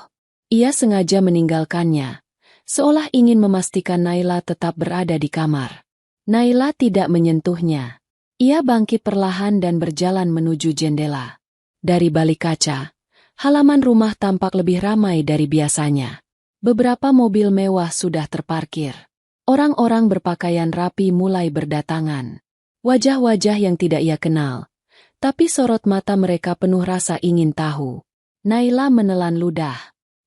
Speaker 1: Ia sengaja meninggalkannya, seolah ingin memastikan Naila tetap berada di kamar. Naila tidak menyentuhnya. Ia bangkit perlahan dan berjalan menuju jendela. Dari balik kaca, halaman rumah tampak lebih ramai dari biasanya. Beberapa mobil mewah sudah terparkir. Orang-orang berpakaian rapi mulai berdatangan. Wajah-wajah yang tidak ia kenal. Tapi sorot mata mereka penuh rasa ingin tahu. Naila menelan ludah.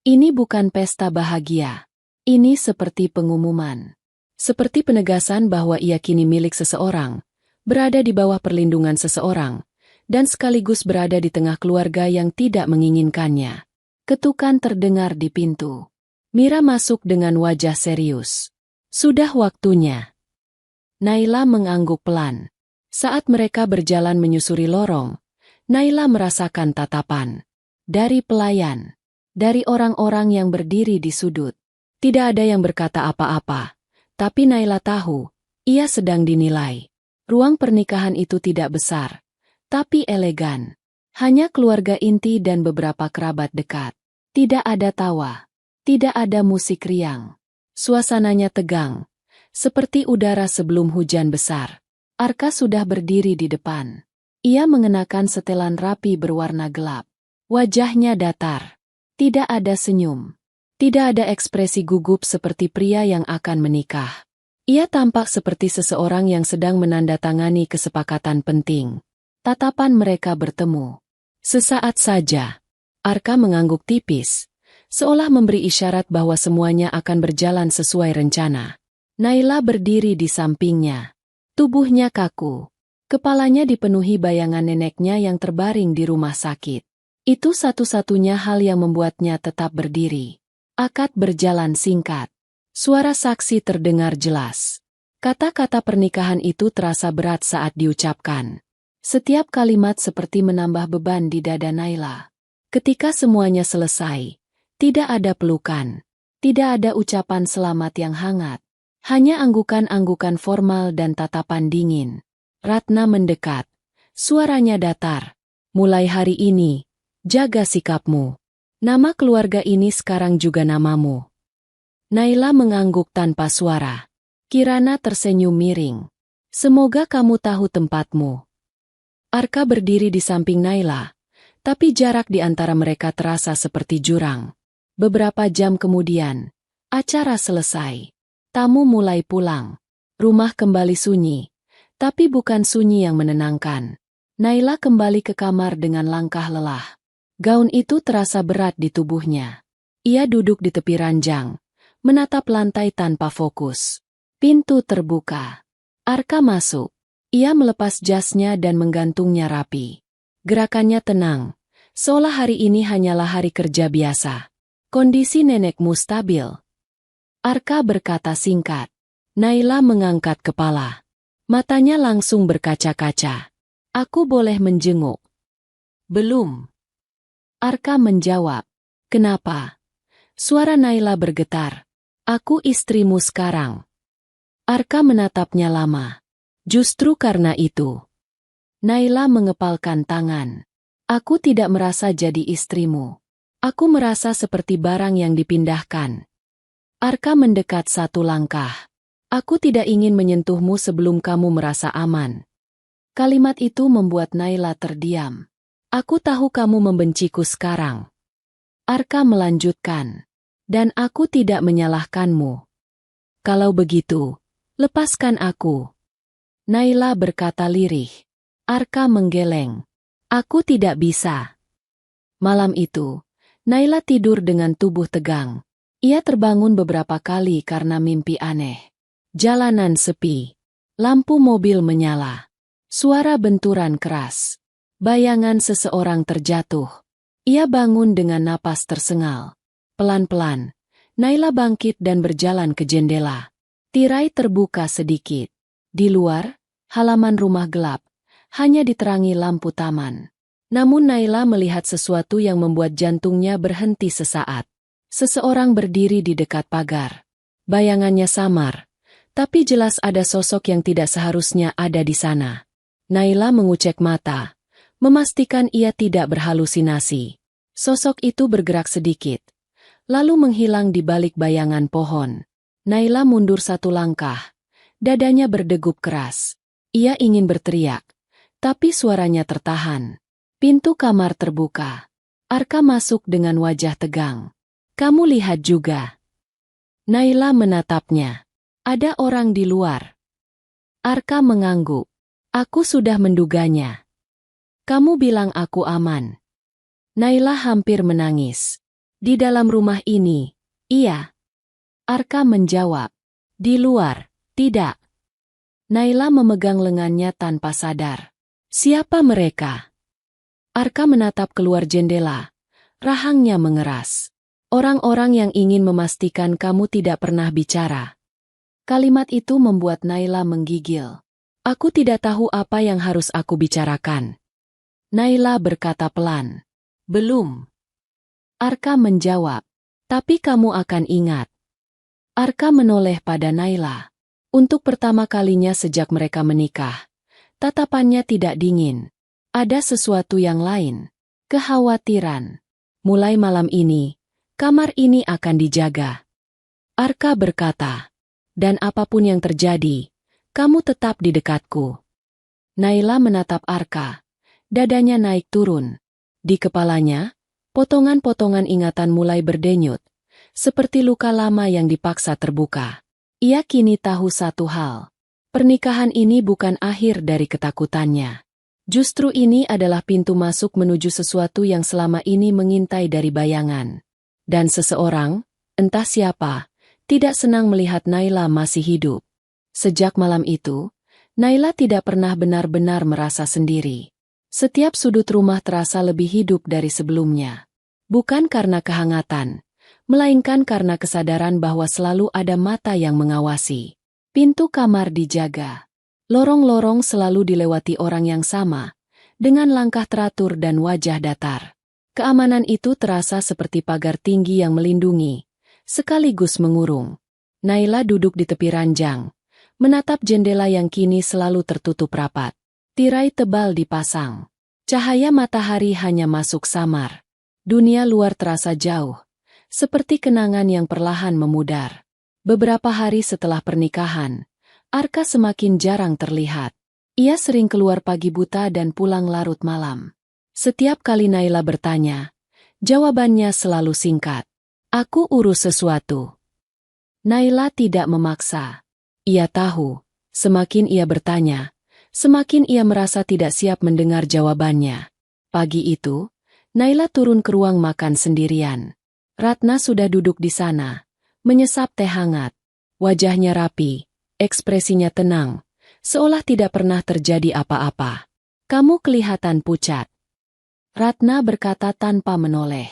Speaker 1: Ini bukan pesta bahagia. Ini seperti pengumuman. Seperti penegasan bahwa ia kini milik seseorang, berada di bawah perlindungan seseorang, dan sekaligus berada di tengah keluarga yang tidak menginginkannya. Ketukan terdengar di pintu. Mira masuk dengan wajah serius. Sudah waktunya. Naila mengangguk pelan. Saat mereka berjalan menyusuri lorong, Naila merasakan tatapan. Dari pelayan. Dari orang-orang yang berdiri di sudut. Tidak ada yang berkata apa-apa. Tapi Naila tahu, ia sedang dinilai. Ruang pernikahan itu tidak besar, tapi elegan. Hanya keluarga inti dan beberapa kerabat dekat. Tidak ada tawa. Tidak ada musik riang. Suasananya tegang, seperti udara sebelum hujan besar. Arka sudah berdiri di depan. Ia mengenakan setelan rapi berwarna gelap. Wajahnya datar. Tidak ada senyum. Tidak ada ekspresi gugup seperti pria yang akan menikah. Ia tampak seperti seseorang yang sedang menandatangani kesepakatan penting. Tatapan mereka bertemu. Sesaat saja, Arka mengangguk tipis, seolah memberi isyarat bahwa semuanya akan berjalan sesuai rencana. Naila berdiri di sampingnya. Tubuhnya kaku. Kepalanya dipenuhi bayangan neneknya yang terbaring di rumah sakit. Itu satu-satunya hal yang membuatnya tetap berdiri. Akad berjalan singkat. Suara saksi terdengar jelas. Kata-kata pernikahan itu terasa berat saat diucapkan. Setiap kalimat seperti menambah beban di dada Naila. Ketika semuanya selesai, tidak ada pelukan, tidak ada ucapan selamat yang hangat. Hanya anggukan-anggukan formal dan tatapan dingin. Ratna mendekat. Suaranya datar. Mulai hari ini, jaga sikapmu. Nama keluarga ini sekarang juga namamu. Naila mengangguk tanpa suara. Kirana tersenyum miring. Semoga kamu tahu tempatmu. Arka berdiri di samping Naila, tapi jarak di antara mereka terasa seperti jurang. Beberapa jam kemudian, acara selesai. Tamu mulai pulang. Rumah kembali sunyi, tapi bukan sunyi yang menenangkan. Naila kembali ke kamar dengan langkah lelah. Gaun itu terasa berat di tubuhnya. Ia duduk di tepi ranjang, menatap lantai tanpa fokus. Pintu terbuka. Arka masuk. Ia melepas jasnya dan menggantungnya rapi. Gerakannya tenang, seolah hari ini hanyalah hari kerja biasa. Kondisi nenekmu stabil. Arka berkata singkat. Naila mengangkat kepala. Matanya langsung berkaca-kaca. Aku boleh menjenguk? Belum. Arka menjawab. Kenapa? Suara Naila bergetar. Aku istrimu sekarang. Arka menatapnya lama. Justru karena itu. Naila mengepalkan tangan. Aku tidak merasa jadi istrimu. Aku merasa seperti barang yang dipindahkan. Arka mendekat satu langkah. Aku tidak ingin menyentuhmu sebelum kamu merasa aman. Kalimat itu membuat Naila terdiam. Aku tahu kamu membenciku sekarang. Arka melanjutkan. Dan aku tidak menyalahkanmu. Kalau begitu, lepaskan aku. Naila berkata lirih. Arka menggeleng. Aku tidak bisa. Malam itu, Naila tidur dengan tubuh tegang. Ia terbangun beberapa kali karena mimpi aneh. Jalanan sepi. Lampu mobil menyala. Suara benturan keras. Bayangan seseorang terjatuh. Ia bangun dengan napas tersengal. Pelan-pelan, Naila bangkit dan berjalan ke jendela. Tirai terbuka sedikit. Di luar, halaman rumah gelap, hanya diterangi lampu taman. Namun Naila melihat sesuatu yang membuat jantungnya berhenti sesaat. Seseorang berdiri di dekat pagar. Bayangannya samar, tapi jelas ada sosok yang tidak seharusnya ada di sana. Naila mengucek mata, memastikan ia tidak berhalusinasi. Sosok itu bergerak sedikit, lalu menghilang di balik bayangan pohon. Naila mundur satu langkah. Dadanya berdegup keras. Ia ingin berteriak, tapi suaranya tertahan. Pintu kamar terbuka. Arka masuk dengan wajah tegang. Kamu lihat juga. Naila menatapnya. Ada orang di luar. Arka mengangguk. Aku sudah menduganya. Kamu bilang aku aman. Naila hampir menangis. Di dalam rumah ini, iya. Arka menjawab. Di luar. Tidak. Naila memegang lengannya tanpa sadar. Siapa mereka? Arka menatap keluar jendela. Rahangnya mengeras. Orang-orang yang ingin memastikan kamu tidak pernah bicara. Kalimat itu membuat Naila menggigil. Aku tidak tahu apa yang harus aku bicarakan. Naila berkata pelan. Belum. Arka menjawab. Tapi kamu akan ingat. Arka menoleh pada Naila. Untuk pertama kalinya sejak mereka menikah, tatapannya tidak dingin. Ada sesuatu yang lain. Kekhawatiran. Mulai malam ini, kamar ini akan dijaga. Arka berkata. Dan apapun yang terjadi, kamu tetap di dekatku. Naila menatap Arka. Dadanya naik turun. Di kepalanya, potongan-potongan ingatan mulai berdenyut, seperti luka lama yang dipaksa terbuka. Ia kini tahu satu hal. Pernikahan ini bukan akhir dari ketakutannya. Justru ini adalah pintu masuk menuju sesuatu yang selama ini mengintai dari bayangan. Dan seseorang, entah siapa, tidak senang melihat Naila masih hidup. Sejak malam itu, Naila tidak pernah benar-benar merasa sendiri. Setiap sudut rumah terasa lebih hidup dari sebelumnya. Bukan karena kehangatan, melainkan karena kesadaran bahwa selalu ada mata yang mengawasi. Pintu kamar dijaga. Lorong-lorong selalu dilewati orang yang sama, dengan langkah teratur dan wajah datar. Keamanan itu terasa seperti pagar tinggi yang melindungi, sekaligus mengurung. Naila duduk di tepi ranjang, menatap jendela yang kini selalu tertutup rapat. Tirai tebal dipasang. Cahaya matahari hanya masuk samar. Dunia luar terasa jauh, seperti kenangan yang perlahan memudar. Beberapa hari setelah pernikahan, Arka semakin jarang terlihat. Ia sering keluar pagi buta dan pulang larut malam. Setiap kali Naila bertanya, jawabannya selalu singkat. Aku urus sesuatu. Naila tidak memaksa. Ia tahu, semakin ia bertanya, semakin ia merasa tidak siap mendengar jawabannya. Pagi itu, Naila turun ke ruang makan sendirian. Ratna sudah duduk di sana, menyesap teh hangat. Wajahnya rapi, ekspresinya tenang, seolah tidak pernah terjadi apa-apa. Kamu kelihatan pucat. Ratna berkata tanpa menoleh.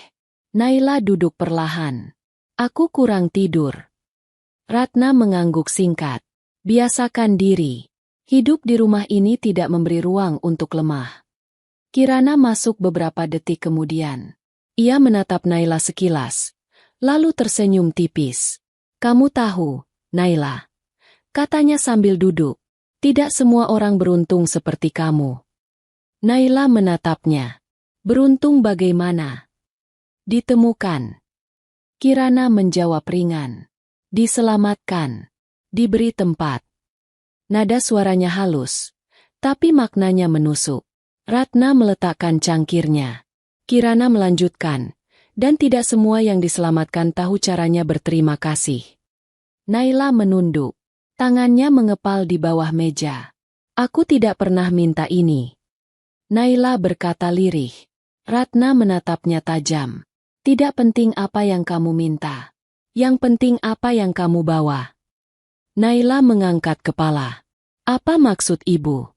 Speaker 1: Naila duduk perlahan. Aku kurang tidur. Ratna mengangguk singkat. Biasakan diri. Hidup di rumah ini tidak memberi ruang untuk lemah. Kirana masuk beberapa detik kemudian. Ia menatap Naila sekilas, lalu tersenyum tipis. Kamu tahu, Naila, katanya sambil duduk, tidak semua orang beruntung seperti kamu. Naila menatapnya. Beruntung bagaimana? Ditemukan. Kirana menjawab ringan. Diselamatkan. Diberi tempat. Nada suaranya halus, tapi maknanya menusuk. Ratna meletakkan cangkirnya. Kirana melanjutkan, dan tidak semua yang diselamatkan tahu caranya berterima kasih. Naila menunduk. Tangannya mengepal di bawah meja. Aku tidak pernah minta ini. Naila berkata lirih. Ratna menatapnya tajam. Tidak penting apa yang kamu minta. Yang penting apa yang kamu bawa. Naila mengangkat kepala. Apa maksud ibu?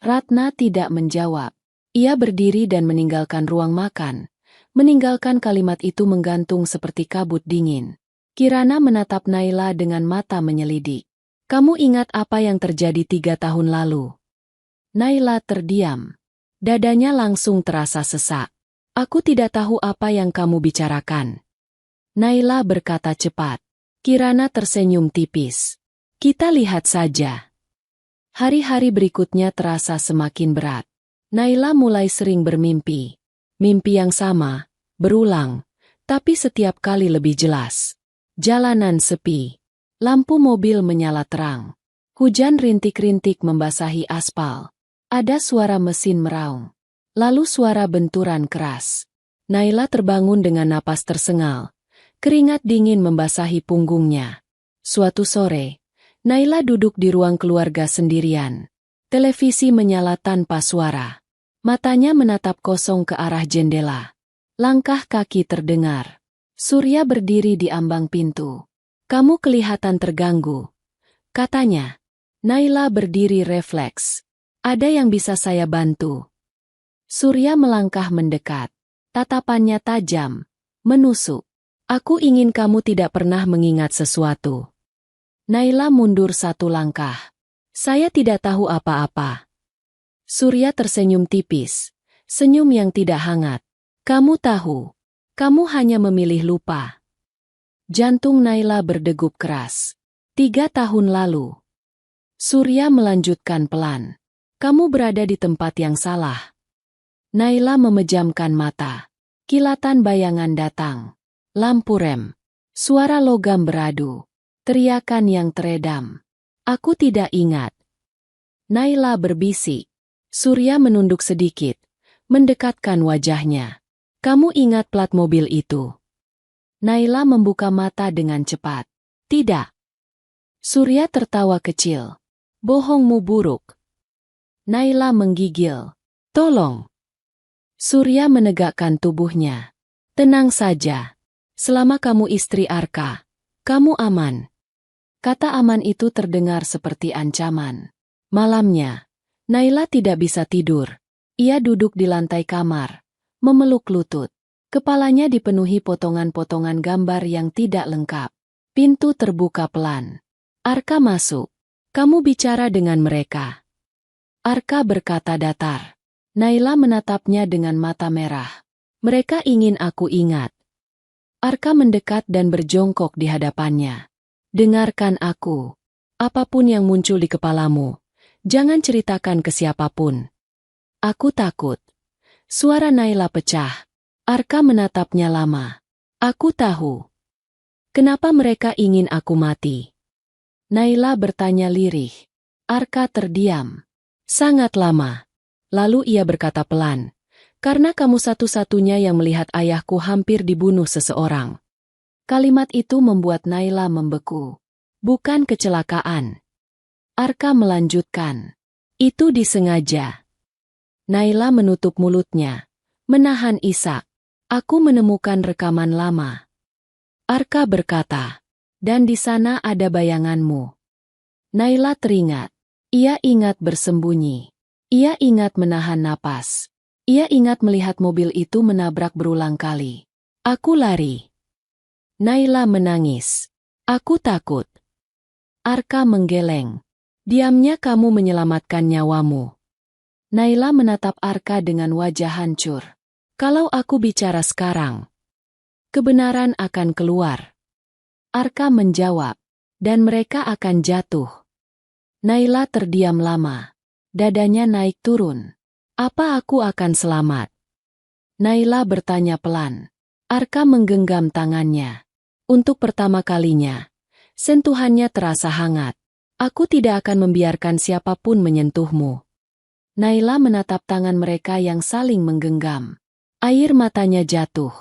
Speaker 1: Ratna tidak menjawab. Ia berdiri dan meninggalkan ruang makan. Meninggalkan kalimat itu menggantung seperti kabut dingin. Kirana menatap Naila dengan mata menyelidik. Kamu ingat apa yang terjadi 3 tahun lalu? Naila terdiam. Dadanya langsung terasa sesak. Aku tidak tahu apa yang kamu bicarakan. Naila berkata cepat. Kirana tersenyum tipis. Kita lihat saja. Hari-hari berikutnya terasa semakin berat. Naila mulai sering bermimpi. Mimpi yang sama, berulang, tapi setiap kali lebih jelas. Jalanan sepi. Lampu mobil menyala terang. Hujan rintik-rintik membasahi aspal. Ada suara mesin meraung. Lalu suara benturan keras. Naila terbangun dengan napas tersengal. Keringat dingin membasahi punggungnya. Suatu sore, Naila duduk di ruang keluarga sendirian. Televisi menyala tanpa suara. Matanya menatap kosong ke arah jendela. Langkah kaki terdengar. Surya berdiri di ambang pintu. Kamu kelihatan terganggu, katanya. Naila berdiri refleks. Ada yang bisa saya bantu? Surya melangkah mendekat. Tatapannya tajam, menusuk. Aku ingin kamu tidak pernah mengingat sesuatu. Naila mundur 1 langkah. Saya tidak tahu apa-apa. Surya tersenyum tipis, senyum yang tidak hangat. Kamu tahu, kamu hanya memilih lupa. Jantung Naila berdegup keras. 3 tahun lalu. Surya melanjutkan pelan. Kamu berada di tempat yang salah. Naila memejamkan mata. Kilatan bayangan datang. Lampu rem. Suara logam beradu. Teriakan yang teredam. Aku tidak ingat. Naila berbisik. Surya menunduk sedikit, mendekatkan wajahnya. Kamu ingat plat mobil itu? Naila membuka mata dengan cepat. Tidak. Surya tertawa kecil. Bohongmu buruk. Naila menggigil. Tolong. Surya menegakkan tubuhnya. Tenang saja. Selama kamu istri Arka, kamu aman. Kata aman itu terdengar seperti ancaman. Malamnya, Naila tidak bisa tidur. Ia duduk di lantai kamar, memeluk lutut. Kepalanya dipenuhi potongan-potongan gambar yang tidak lengkap. Pintu terbuka pelan. Arka masuk. Kamu bicara dengan mereka. Arka berkata datar. Naila menatapnya dengan mata merah. Mereka ingin aku ingat. Arka mendekat dan berjongkok di hadapannya. Dengarkan aku. Apapun yang muncul di kepalamu, jangan ceritakan ke siapapun. Aku takut. Suara Naila pecah. Arka menatapnya lama. Aku tahu. Kenapa mereka ingin aku mati? Naila bertanya lirih. Arka terdiam. Sangat lama. Lalu ia berkata pelan. Karena kamu satu-satunya yang melihat ayahku hampir dibunuh seseorang. Kalimat itu membuat Naila membeku. Bukan kecelakaan. Arka melanjutkan. Itu disengaja. Naila menutup mulutnya. Menahan isak. Aku menemukan rekaman lama. Arka berkata. Dan di sana ada bayanganmu. Naila teringat. Ia ingat bersembunyi. Ia ingat menahan napas. Ia ingat melihat mobil itu menabrak berulang kali. Aku lari. Naila menangis. Aku takut. Arka menggeleng. Diamnya kamu menyelamatkan nyawamu. Naila menatap Arka dengan wajah hancur. Kalau aku bicara sekarang, kebenaran akan keluar. Arka menjawab. Dan mereka akan jatuh. Naila terdiam lama. Dadanya naik turun. Apa aku akan selamat? Naila bertanya pelan. Arka menggenggam tangannya. Untuk pertama kalinya, sentuhannya terasa hangat. Aku tidak akan membiarkan siapapun menyentuhmu. Naila menatap tangan mereka yang saling menggenggam. Air matanya jatuh.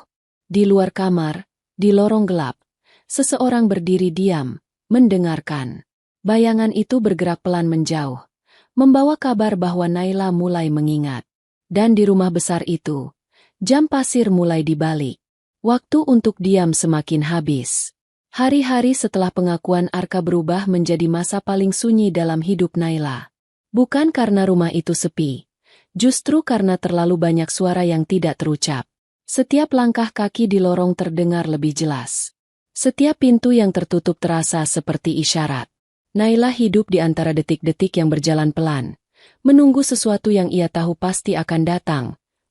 Speaker 1: Di luar kamar, di lorong gelap, seseorang berdiri diam, mendengarkan. Bayangan itu bergerak pelan menjauh. Membawa kabar bahwa Naila mulai mengingat. Dan di rumah besar itu, jam pasir mulai dibalik. Waktu untuk diam semakin habis. Hari-hari setelah pengakuan Arka berubah menjadi masa paling sunyi dalam hidup Naila. Bukan karena rumah itu sepi, justru karena terlalu banyak suara yang tidak terucap. Setiap langkah kaki di lorong terdengar lebih jelas. Setiap pintu yang tertutup terasa seperti isyarat. Naila hidup di antara detik-detik yang berjalan pelan, menunggu sesuatu yang ia tahu pasti akan datang,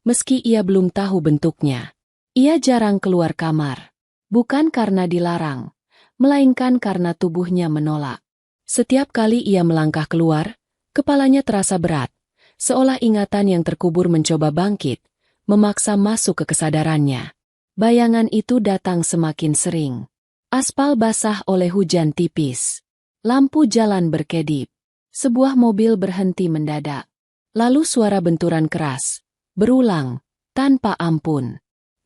Speaker 1: meski ia belum tahu bentuknya. Ia jarang keluar kamar, bukan karena dilarang, melainkan karena tubuhnya menolak. Setiap kali ia melangkah keluar, kepalanya terasa berat, seolah ingatan yang terkubur mencoba bangkit, memaksa masuk ke kesadarannya. Bayangan itu datang semakin sering. Aspal basah oleh hujan tipis. Lampu jalan berkedip. Sebuah mobil berhenti mendadak. Lalu suara benturan keras. Berulang, tanpa ampun.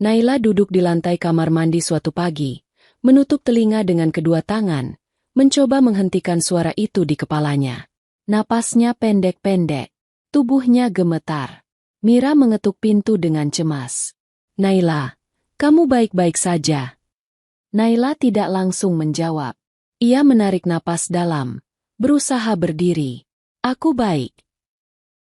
Speaker 1: Naila duduk di lantai kamar mandi suatu pagi, menutup telinga dengan kedua tangan, mencoba menghentikan suara itu di kepalanya. Napasnya pendek-pendek. Tubuhnya gemetar. Mira mengetuk pintu dengan cemas. Naila, kamu baik-baik saja? Naila tidak langsung menjawab. Ia menarik napas dalam, berusaha berdiri. Aku baik.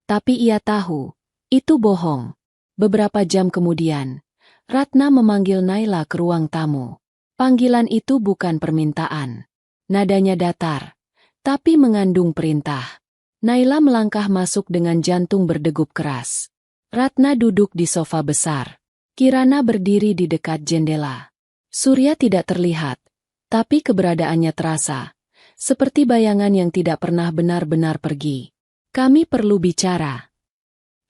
Speaker 1: Tapi ia tahu, itu bohong. Beberapa jam kemudian, Ratna memanggil Naila ke ruang tamu. Panggilan itu bukan permintaan. Nadanya datar, tapi mengandung perintah. Naila melangkah masuk dengan jantung berdegup keras. Ratna duduk di sofa besar. Kirana berdiri di dekat jendela. Surya tidak terlihat. Tapi keberadaannya terasa, seperti bayangan yang tidak pernah benar-benar pergi. Kami perlu bicara.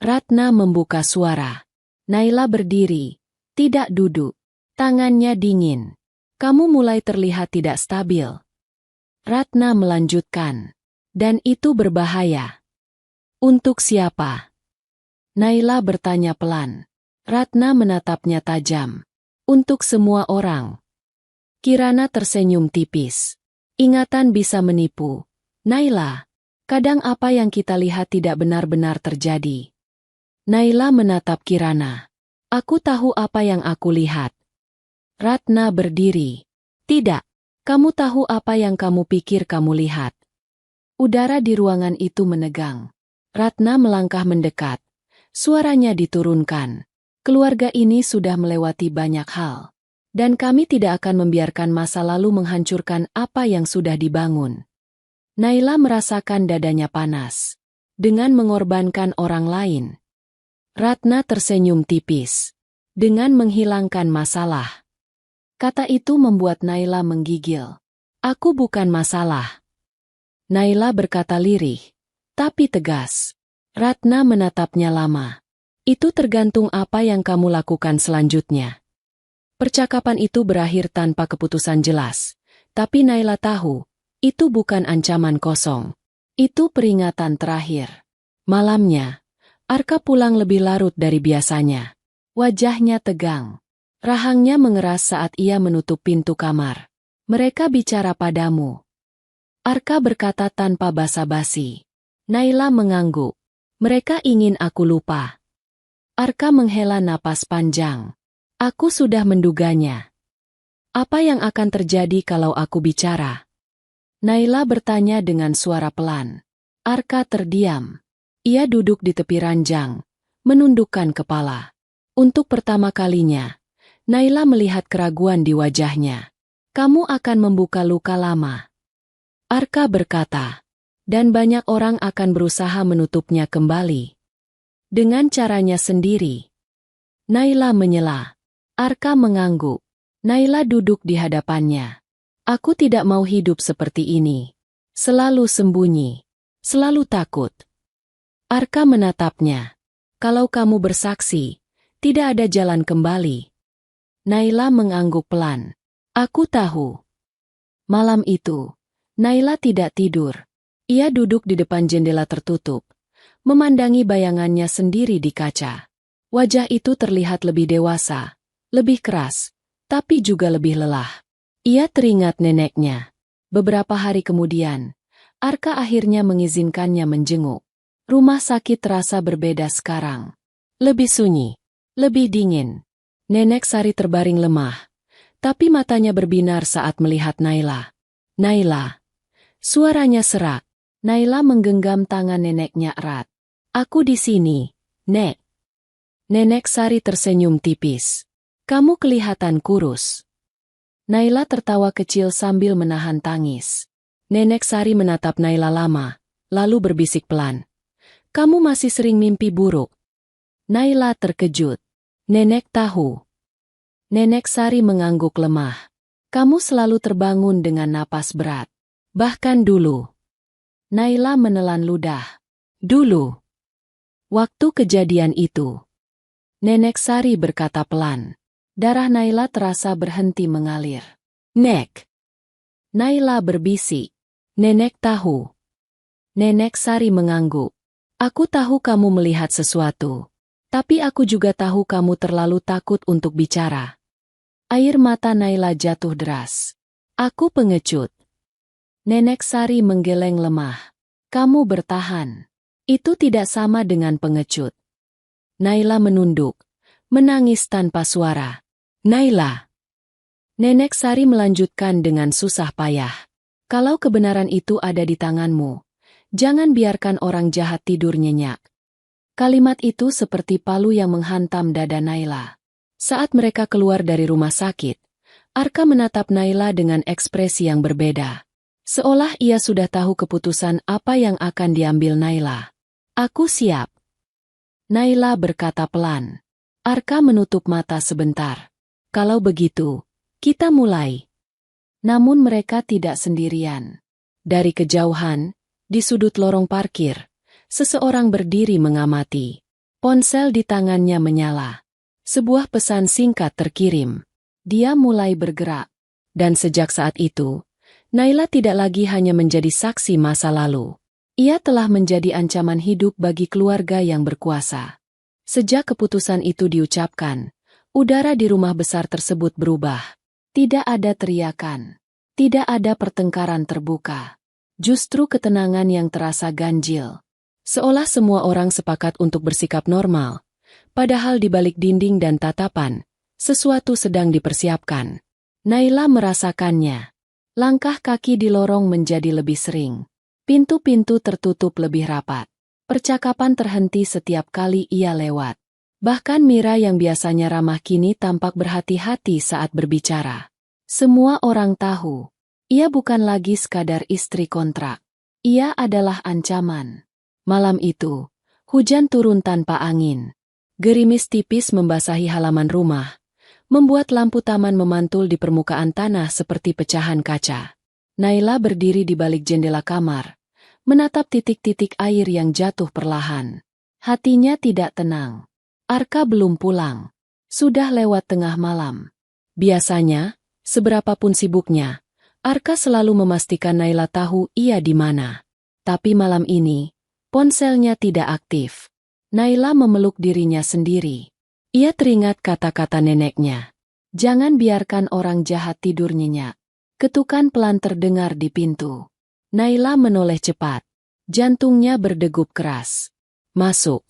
Speaker 1: Ratna membuka suara. Naila berdiri, tidak duduk. Tangannya dingin. Kamu mulai terlihat tidak stabil. Ratna melanjutkan. Dan itu berbahaya. Untuk siapa? Naila bertanya pelan. Ratna menatapnya tajam. Untuk semua orang. Kirana tersenyum tipis. Ingatan bisa menipu. Naila, kadang apa yang kita lihat tidak benar-benar terjadi. Naila menatap Kirana. Aku tahu apa yang aku lihat. Ratna berdiri. Tidak, kamu tahu apa yang kamu pikir kamu lihat. Udara di ruangan itu menegang. Ratna melangkah mendekat. Suaranya diturunkan. Keluarga ini sudah melewati banyak hal. Dan kami tidak akan membiarkan masa lalu menghancurkan apa yang sudah dibangun. Naila merasakan dadanya panas. Dengan mengorbankan orang lain. Ratna tersenyum tipis. Dengan menghilangkan masalah. Kata itu membuat Naila menggigil. Aku bukan masalah. Naila berkata lirih, tapi tegas. Ratna menatapnya lama. Itu tergantung apa yang kamu lakukan selanjutnya. Percakapan itu berakhir tanpa keputusan jelas. Tapi Naila tahu, itu bukan ancaman kosong. Itu peringatan terakhir. Malamnya, Arka pulang lebih larut dari biasanya. Wajahnya tegang. Rahangnya mengeras saat ia menutup pintu kamar. Mereka bicara padamu. Arka berkata tanpa basa-basi. Naila mengangguk. Mereka ingin aku lupa. Arka menghela napas panjang. Aku sudah menduganya. Apa yang akan terjadi kalau aku bicara? Naila bertanya dengan suara pelan. Arka terdiam. Ia duduk di tepi ranjang, menundukkan kepala. Untuk pertama kalinya, Naila melihat keraguan di wajahnya. Kamu akan membuka luka lama. Arka berkata, dan banyak orang akan berusaha menutupnya kembali. Dengan caranya sendiri. Naila menyela. Arka mengangguk. Naila duduk di hadapannya. Aku tidak mau hidup seperti ini. Selalu sembunyi. Selalu takut. Arka menatapnya. Kalau kamu bersaksi, tidak ada jalan kembali. Naila mengangguk pelan. Aku tahu. Malam itu, Naila tidak tidur. Ia duduk di depan jendela tertutup, memandangi bayangannya sendiri di kaca. Wajah itu terlihat lebih dewasa, lebih keras, tapi juga lebih lelah. Ia teringat neneknya. Beberapa hari kemudian, Arka akhirnya mengizinkannya menjenguk. Rumah sakit terasa berbeda sekarang. Lebih sunyi, lebih dingin. Nenek Sari terbaring lemah, tapi matanya berbinar saat melihat Naila. Naila. Suaranya serak. Naila menggenggam tangan neneknya erat. Aku di sini, Nek. Nenek Sari tersenyum tipis. Kamu kelihatan kurus. Naila tertawa kecil sambil menahan tangis. Nenek Sari menatap Naila lama, lalu berbisik pelan. Kamu masih sering mimpi buruk. Naila terkejut. Nenek tahu. Nenek Sari mengangguk lemah. Kamu selalu terbangun dengan napas berat. Bahkan dulu. Naila menelan ludah. Dulu. Waktu kejadian itu. Nenek Sari berkata pelan. Darah Naila terasa berhenti mengalir. Nek. Naila berbisik. Nenek tahu. Nenek Sari mengangguk. Aku tahu kamu melihat sesuatu. Tapi aku juga tahu kamu terlalu takut untuk bicara. Air mata Naila jatuh deras. Aku pengecut. Nenek Sari menggeleng lemah. Kamu bertahan. Itu tidak sama dengan pengecut. Naila menunduk. Menangis tanpa suara. Naila. Nenek Sari melanjutkan dengan susah payah. Kalau kebenaran itu ada di tanganmu, jangan biarkan orang jahat tidur nyenyak. Kalimat itu seperti palu yang menghantam dada Naila. Saat mereka keluar dari rumah sakit, Arka menatap Naila dengan ekspresi yang berbeda. Seolah ia sudah tahu keputusan apa yang akan diambil Naila. Aku siap. Naila berkata pelan. Arka menutup mata sebentar. Kalau begitu, kita mulai. Namun mereka tidak sendirian. Dari kejauhan, di sudut lorong parkir, seseorang berdiri mengamati. Ponsel di tangannya menyala. Sebuah pesan singkat terkirim. Dia mulai bergerak. Dan sejak saat itu, Naila tidak lagi hanya menjadi saksi masa lalu. Ia telah menjadi ancaman hidup bagi keluarga yang berkuasa. Sejak keputusan itu diucapkan, udara di rumah besar tersebut berubah. Tidak ada teriakan. Tidak ada pertengkaran terbuka. Justru ketenangan yang terasa ganjil. Seolah semua orang sepakat untuk bersikap normal. Padahal di balik dinding dan tatapan, sesuatu sedang dipersiapkan. Naila merasakannya. Langkah kaki di lorong menjadi lebih sering. Pintu-pintu tertutup lebih rapat. Percakapan terhenti setiap kali ia lewat. Bahkan Mira yang biasanya ramah kini tampak berhati-hati saat berbicara. Semua orang tahu, ia bukan lagi sekadar istri kontrak. Ia adalah ancaman. Malam itu, hujan turun tanpa angin. Gerimis tipis membasahi halaman rumah, membuat lampu taman memantul di permukaan tanah seperti pecahan kaca. Naila berdiri di balik jendela kamar, menatap titik-titik air yang jatuh perlahan. Hatinya tidak tenang. Arka belum pulang. Sudah lewat tengah malam. Biasanya, seberapapun sibuknya, Arka selalu memastikan Naila tahu ia di mana. Tapi malam ini, ponselnya tidak aktif. Naila memeluk dirinya sendiri. Ia teringat kata-kata neneknya. Jangan biarkan orang jahat tidur nyenyak. Ketukan pelan terdengar di pintu. Naila menoleh cepat. Jantungnya berdegup keras. Masuk,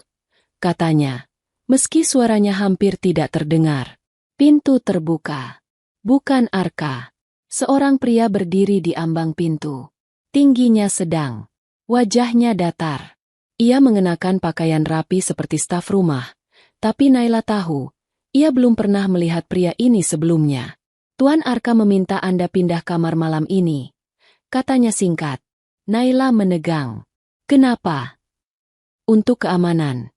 Speaker 1: katanya. Meski suaranya hampir tidak terdengar. Pintu terbuka. Bukan Arka. Seorang pria berdiri di ambang pintu. Tingginya sedang. Wajahnya datar. Ia mengenakan pakaian rapi seperti staf rumah. Tapi Naila tahu, ia belum pernah melihat pria ini sebelumnya. Tuan Arka meminta Anda pindah kamar malam ini. Katanya singkat. Naila menegang. Kenapa? Untuk keamanan.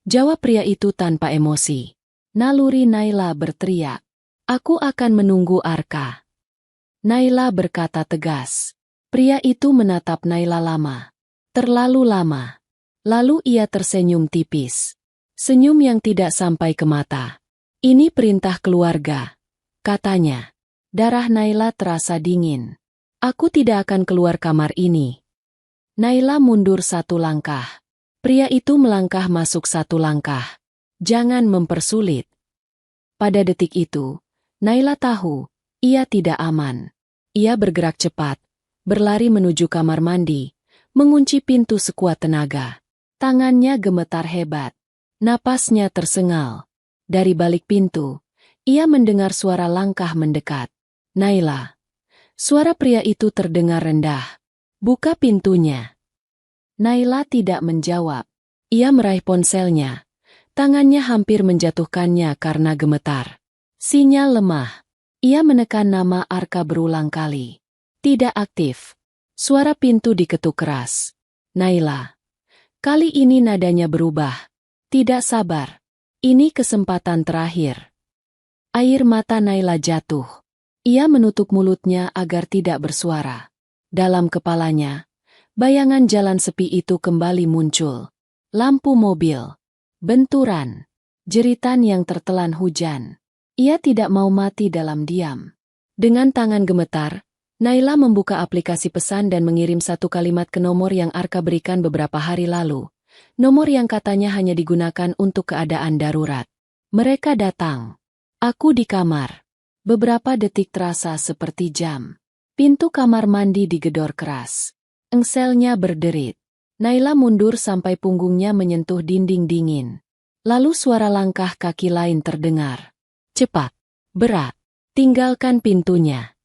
Speaker 1: Jawab pria itu tanpa emosi. Naluri Naila berteriak. Aku akan menunggu Arka. Naila berkata tegas. Pria itu menatap Naila lama. Terlalu lama. Lalu ia tersenyum tipis. Senyum yang tidak sampai ke mata. Ini perintah keluarga, katanya. Darah Naila terasa dingin. Aku tidak akan keluar kamar ini. Naila mundur satu langkah. Pria itu melangkah masuk satu langkah. Jangan mempersulit. Pada detik itu, Naila tahu, ia tidak aman. Ia bergerak cepat, berlari menuju kamar mandi, mengunci pintu sekuat tenaga. Tangannya gemetar hebat. Napasnya tersengal. Dari balik pintu, ia mendengar suara langkah mendekat. Naila. Suara pria itu terdengar rendah. Buka pintunya. Naila tidak menjawab. Ia meraih ponselnya. Tangannya hampir menjatuhkannya karena gemetar. Sinyal lemah. Ia menekan nama Arka berulang kali. Tidak aktif. Suara pintu diketuk keras. Naila. Kali ini nadanya berubah. Tidak sabar. Ini kesempatan terakhir. Air mata Naila jatuh. Ia menutup mulutnya agar tidak bersuara. Dalam kepalanya, bayangan jalan sepi itu kembali muncul. Lampu mobil. Benturan. Jeritan yang tertelan hujan. Ia tidak mau mati dalam diam. Dengan tangan gemetar, Naila membuka aplikasi pesan dan mengirim satu kalimat ke nomor yang Arka berikan beberapa hari lalu. Nomor yang katanya hanya digunakan untuk keadaan darurat. Mereka datang. Aku di kamar. Beberapa detik terasa seperti jam. Pintu kamar mandi digedor keras. Engselnya berderit. Naila mundur sampai punggungnya menyentuh dinding dingin. Lalu suara langkah kaki lain terdengar. Cepat. Berat. Tinggalkan pintunya.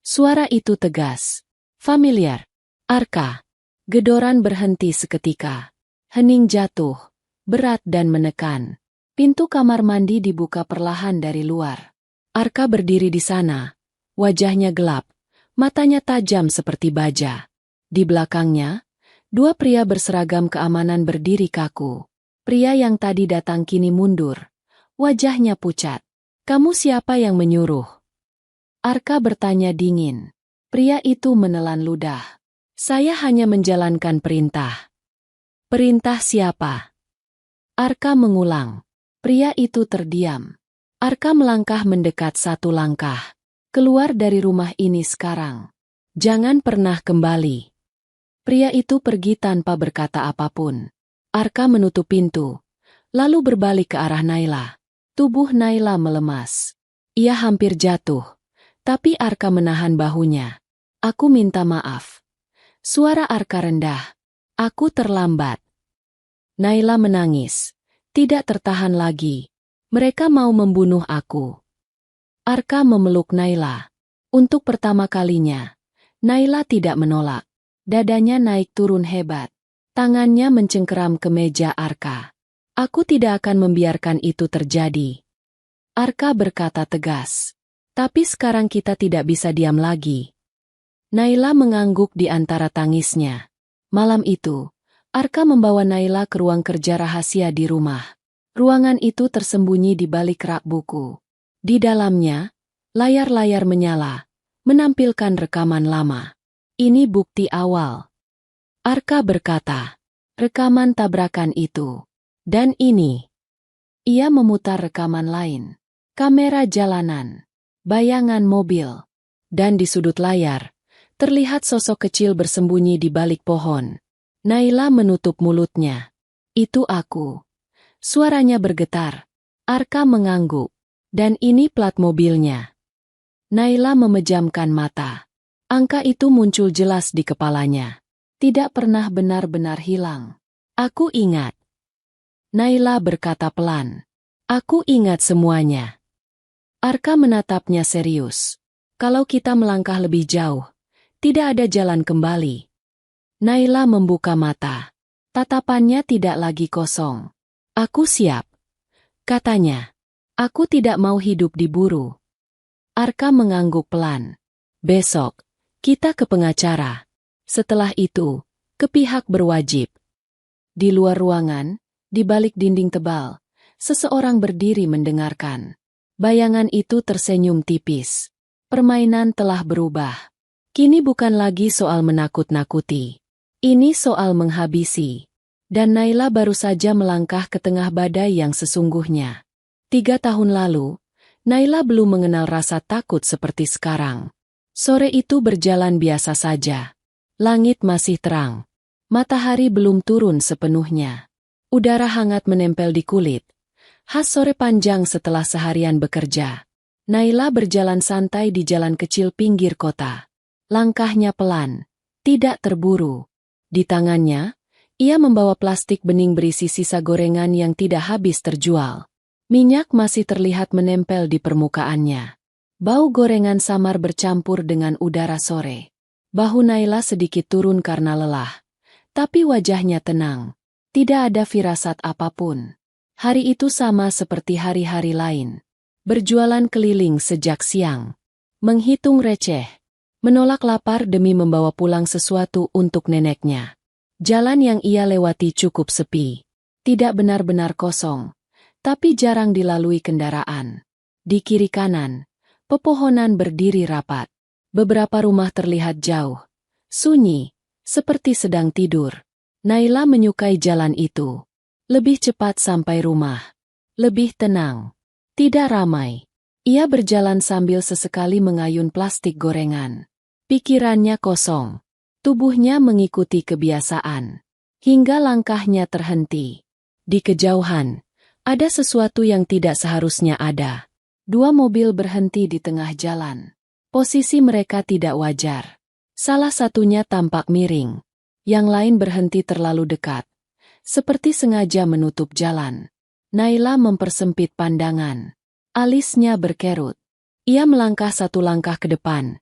Speaker 1: Suara itu tegas. Familiar. Arka. Gedoran berhenti seketika. Hening jatuh, berat dan menekan. Pintu kamar mandi dibuka perlahan dari luar. Arka berdiri di sana. Wajahnya gelap, matanya tajam seperti baja. Di belakangnya, dua pria berseragam keamanan berdiri kaku. Pria yang tadi datang kini mundur. Wajahnya pucat. Kamu siapa yang menyuruh? Arka bertanya dingin. Pria itu menelan ludah. Saya hanya menjalankan perintah. Perintah siapa? Arka mengulang. Pria itu terdiam. Arka melangkah mendekat satu langkah. Keluar dari rumah ini sekarang. Jangan pernah kembali. Pria itu pergi tanpa berkata apapun. Arka menutup pintu, lalu berbalik ke arah Naila. Tubuh Naila melemas. Ia hampir jatuh. Tapi Arka menahan bahunya. Aku minta maaf. Suara Arka rendah. Aku terlambat. Naila menangis. Tidak tertahan lagi. Mereka mau membunuh aku. Arka memeluk Naila. Untuk pertama kalinya, Naila tidak menolak. Dadanya naik turun hebat. Tangannya mencengkeram ke meja Arka. Aku tidak akan membiarkan itu terjadi. Arka berkata tegas. Tapi sekarang kita tidak bisa diam lagi. Naila mengangguk di antara tangisnya. Malam itu, Arka membawa Naila ke ruang kerja rahasia di rumah. Ruangan itu tersembunyi di balik rak buku. Di dalamnya, layar-layar menyala, menampilkan rekaman lama. Ini bukti awal. Arka berkata, rekaman tabrakan itu. Dan ini. Ia memutar rekaman lain. Kamera jalanan. Bayangan mobil. Dan di sudut layar, terlihat sosok kecil bersembunyi di balik pohon. Naila menutup mulutnya. Itu aku. Suaranya bergetar. Arka mengangguk. Dan ini plat mobilnya. Naila memejamkan mata. Angka itu muncul jelas di kepalanya. Tidak pernah benar-benar hilang. Aku ingat. Naila berkata pelan. Aku ingat semuanya. Arka menatapnya serius. Kalau kita melangkah lebih jauh, tidak ada jalan kembali. Naila membuka mata. Tatapannya tidak lagi kosong. Aku siap. Katanya. Aku tidak mau hidup diburu. Arka mengangguk pelan. Besok, kita ke pengacara. Setelah itu, ke pihak berwajib. Di luar ruangan, di balik dinding tebal, seseorang berdiri mendengarkan. Bayangan itu tersenyum tipis. Permainan telah berubah. Kini bukan lagi soal menakut-nakuti. Ini soal menghabisi. Dan Naila baru saja melangkah ke tengah badai yang sesungguhnya. 3 tahun lalu, Naila belum mengenal rasa takut seperti sekarang. Sore itu berjalan biasa saja. Langit masih terang. Matahari belum turun sepenuhnya. Udara hangat menempel di kulit. Khas sore panjang setelah seharian bekerja. Naila berjalan santai di jalan kecil pinggir kota. Langkahnya pelan, tidak terburu. Di tangannya, ia membawa plastik bening berisi sisa gorengan yang tidak habis terjual. Minyak masih terlihat menempel di permukaannya. Bau gorengan samar bercampur dengan udara sore. Bahu Naila sedikit turun karena lelah. Tapi wajahnya tenang. Tidak ada firasat apapun. Hari itu sama seperti hari-hari lain. Berjualan keliling sejak siang. Menghitung receh. Menolak lapar demi membawa pulang sesuatu untuk neneknya. Jalan yang ia lewati cukup sepi. Tidak benar-benar kosong. Tapi jarang dilalui kendaraan. Di kiri kanan, pepohonan berdiri rapat. Beberapa rumah terlihat jauh. Sunyi, seperti sedang tidur. Naila menyukai jalan itu. Lebih cepat sampai rumah. Lebih tenang. Tidak ramai. Ia berjalan sambil sesekali mengayun plastik gorengan. Pikirannya kosong. Tubuhnya mengikuti kebiasaan. Hingga langkahnya terhenti. Di kejauhan, ada sesuatu yang tidak seharusnya ada. 2 mobil berhenti di tengah jalan. Posisi mereka tidak wajar. Salah satunya tampak miring. Yang lain berhenti terlalu dekat. Seperti sengaja menutup jalan. Naila mempersempit pandangan. Alisnya berkerut. Ia melangkah 1 langkah ke depan.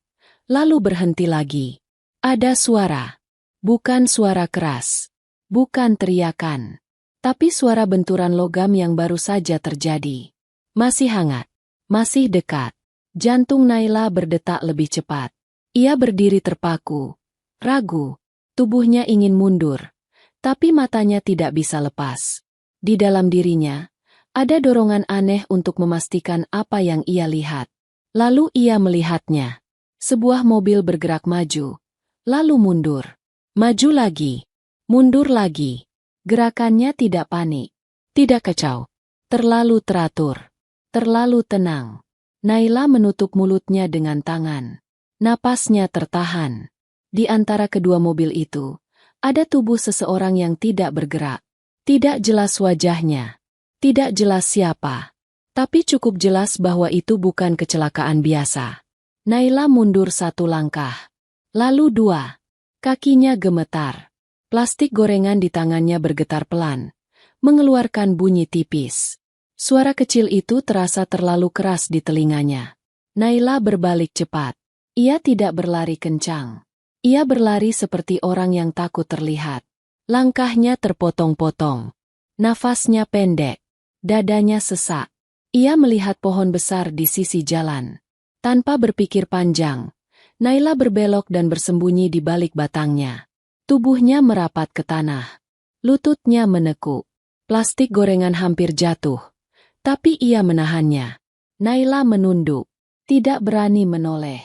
Speaker 1: Lalu berhenti lagi. Ada suara. Bukan suara keras. Bukan teriakan. Tapi suara benturan logam yang baru saja terjadi. Masih hangat. Masih dekat. Jantung Naila berdetak lebih cepat. Ia berdiri terpaku. Ragu. Tubuhnya ingin mundur. Tapi matanya tidak bisa lepas. Di dalam dirinya, ada dorongan aneh untuk memastikan apa yang ia lihat. Lalu ia melihatnya. Sebuah mobil bergerak maju. Lalu mundur. Maju lagi. Mundur lagi. Gerakannya tidak panik. Tidak kacau. Terlalu teratur. Terlalu tenang. Naila menutup mulutnya dengan tangan. Napasnya tertahan. Di antara kedua mobil itu, ada tubuh seseorang yang tidak bergerak. Tidak jelas wajahnya. Tidak jelas siapa. Tapi cukup jelas bahwa itu bukan kecelakaan biasa. Naila mundur 1 langkah. Lalu 2. Kakinya gemetar. Plastik gorengan di tangannya bergetar pelan, mengeluarkan bunyi tipis. Suara kecil itu terasa terlalu keras di telinganya. Naila berbalik cepat. Ia tidak berlari kencang. Ia berlari seperti orang yang takut terlihat. Langkahnya terpotong-potong. Nafasnya pendek. Dadanya sesak. Ia melihat pohon besar di sisi jalan. Tanpa berpikir panjang, Naila berbelok dan bersembunyi di balik batangnya. Tubuhnya merapat ke tanah. Lututnya menekuk. Plastik gorengan hampir jatuh. Tapi ia menahannya. Naila menunduk. Tidak berani menoleh.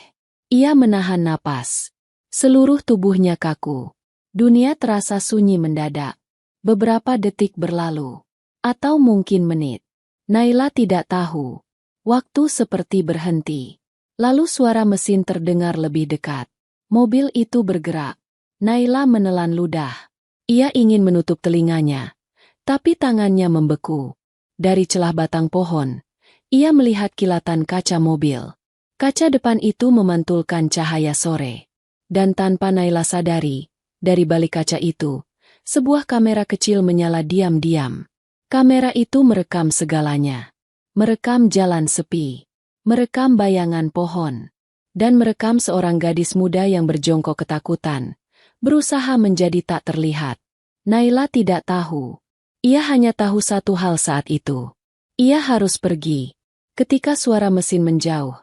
Speaker 1: Ia menahan napas. Seluruh tubuhnya kaku. Dunia terasa sunyi mendadak. Beberapa detik berlalu. Atau mungkin menit. Naila tidak tahu. Waktu seperti berhenti. Lalu suara mesin terdengar lebih dekat. Mobil itu bergerak. Naila menelan ludah. Ia ingin menutup telinganya. Tapi tangannya membeku. Dari celah batang pohon, ia melihat kilatan kaca mobil. Kaca depan itu memantulkan cahaya sore. Dan tanpa Naila sadari, dari balik kaca itu, sebuah kamera kecil menyala diam-diam. Kamera itu merekam segalanya. Merekam jalan sepi. Merekam bayangan pohon. Dan merekam seorang gadis muda yang berjongkok ketakutan, berusaha menjadi tak terlihat. Naila tidak tahu. Ia hanya tahu satu hal saat itu. Ia harus pergi. Ketika suara mesin menjauh,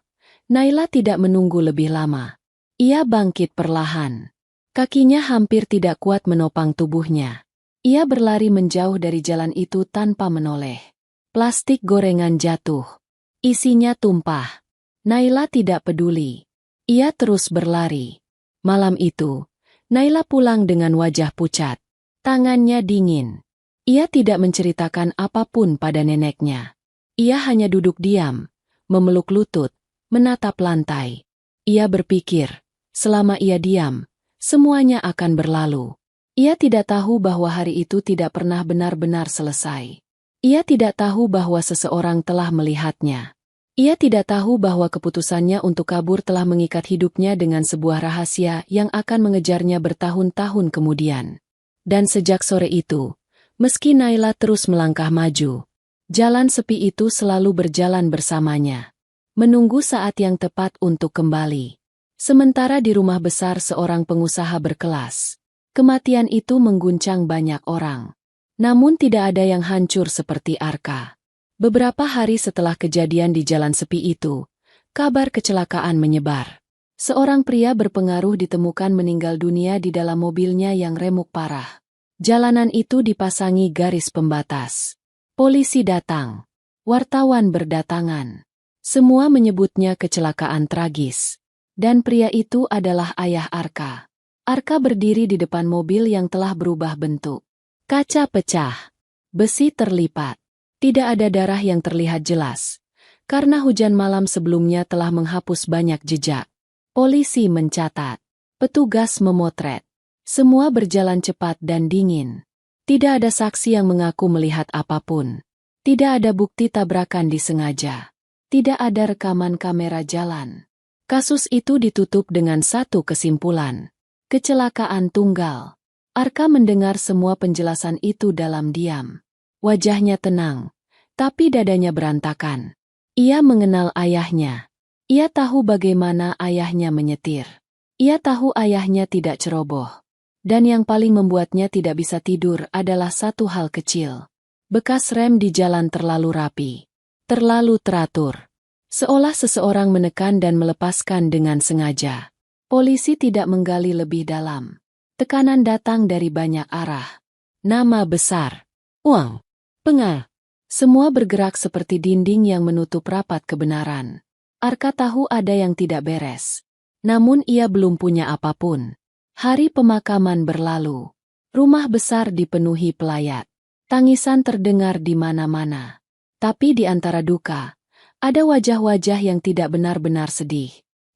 Speaker 1: Naila tidak menunggu lebih lama. Ia bangkit perlahan. Kakinya hampir tidak kuat menopang tubuhnya. Ia berlari menjauh dari jalan itu tanpa menoleh. Plastik gorengan jatuh. Isinya tumpah. Naila tidak peduli. Ia terus berlari. Malam itu, Naila pulang dengan wajah pucat. Tangannya dingin. Ia tidak menceritakan apapun pada neneknya. Ia hanya duduk diam, memeluk lutut, menatap lantai. Ia berpikir, selama ia diam, semuanya akan berlalu. Ia tidak tahu bahwa hari itu tidak pernah benar-benar selesai. Ia tidak tahu bahwa seseorang telah melihatnya. Ia tidak tahu bahwa keputusannya untuk kabur telah mengikat hidupnya dengan sebuah rahasia yang akan mengejarnya bertahun-tahun kemudian. Dan sejak sore itu, meski Naila terus melangkah maju, jalan sepi itu selalu berjalan bersamanya. Menunggu saat yang tepat untuk kembali. Sementara di rumah besar seorang pengusaha berkelas, kematian itu mengguncang banyak orang. Namun tidak ada yang hancur seperti Arka. Beberapa hari setelah kejadian di jalan sepi itu, kabar kecelakaan menyebar. Seorang pria berpengaruh ditemukan meninggal dunia di dalam mobilnya yang remuk parah. Jalanan itu dipasangi garis pembatas. Polisi datang. Wartawan berdatangan. Semua menyebutnya kecelakaan tragis. Dan pria itu adalah ayah Arka. Arka berdiri di depan mobil yang telah berubah bentuk. Kaca pecah. Besi terlipat. Tidak ada darah yang terlihat jelas. Karena hujan malam sebelumnya telah menghapus banyak jejak. Polisi mencatat. Petugas memotret. Semua berjalan cepat dan dingin. Tidak ada saksi yang mengaku melihat apapun. Tidak ada bukti tabrakan disengaja. Tidak ada rekaman kamera jalan. Kasus itu ditutup dengan satu kesimpulan. Kecelakaan tunggal. Arka mendengar semua penjelasan itu dalam diam. Wajahnya tenang, tapi dadanya berantakan. Ia mengenal ayahnya. Ia tahu bagaimana ayahnya menyetir. Ia tahu ayahnya tidak ceroboh. Dan yang paling membuatnya tidak bisa tidur adalah satu hal kecil. Bekas rem di jalan terlalu rapi. Terlalu teratur. Seolah seseorang menekan dan melepaskan dengan sengaja. Polisi tidak menggali lebih dalam. Tekanan datang dari banyak arah. Nama besar. Uang. Pengal. Semua bergerak seperti dinding yang menutup rapat kebenaran. Arka tahu ada yang tidak beres. Namun ia belum punya apapun. Hari pemakaman berlalu. Rumah besar dipenuhi pelayat. Tangisan terdengar di mana-mana. Tapi di antara duka, ada wajah-wajah yang tidak benar-benar sedih.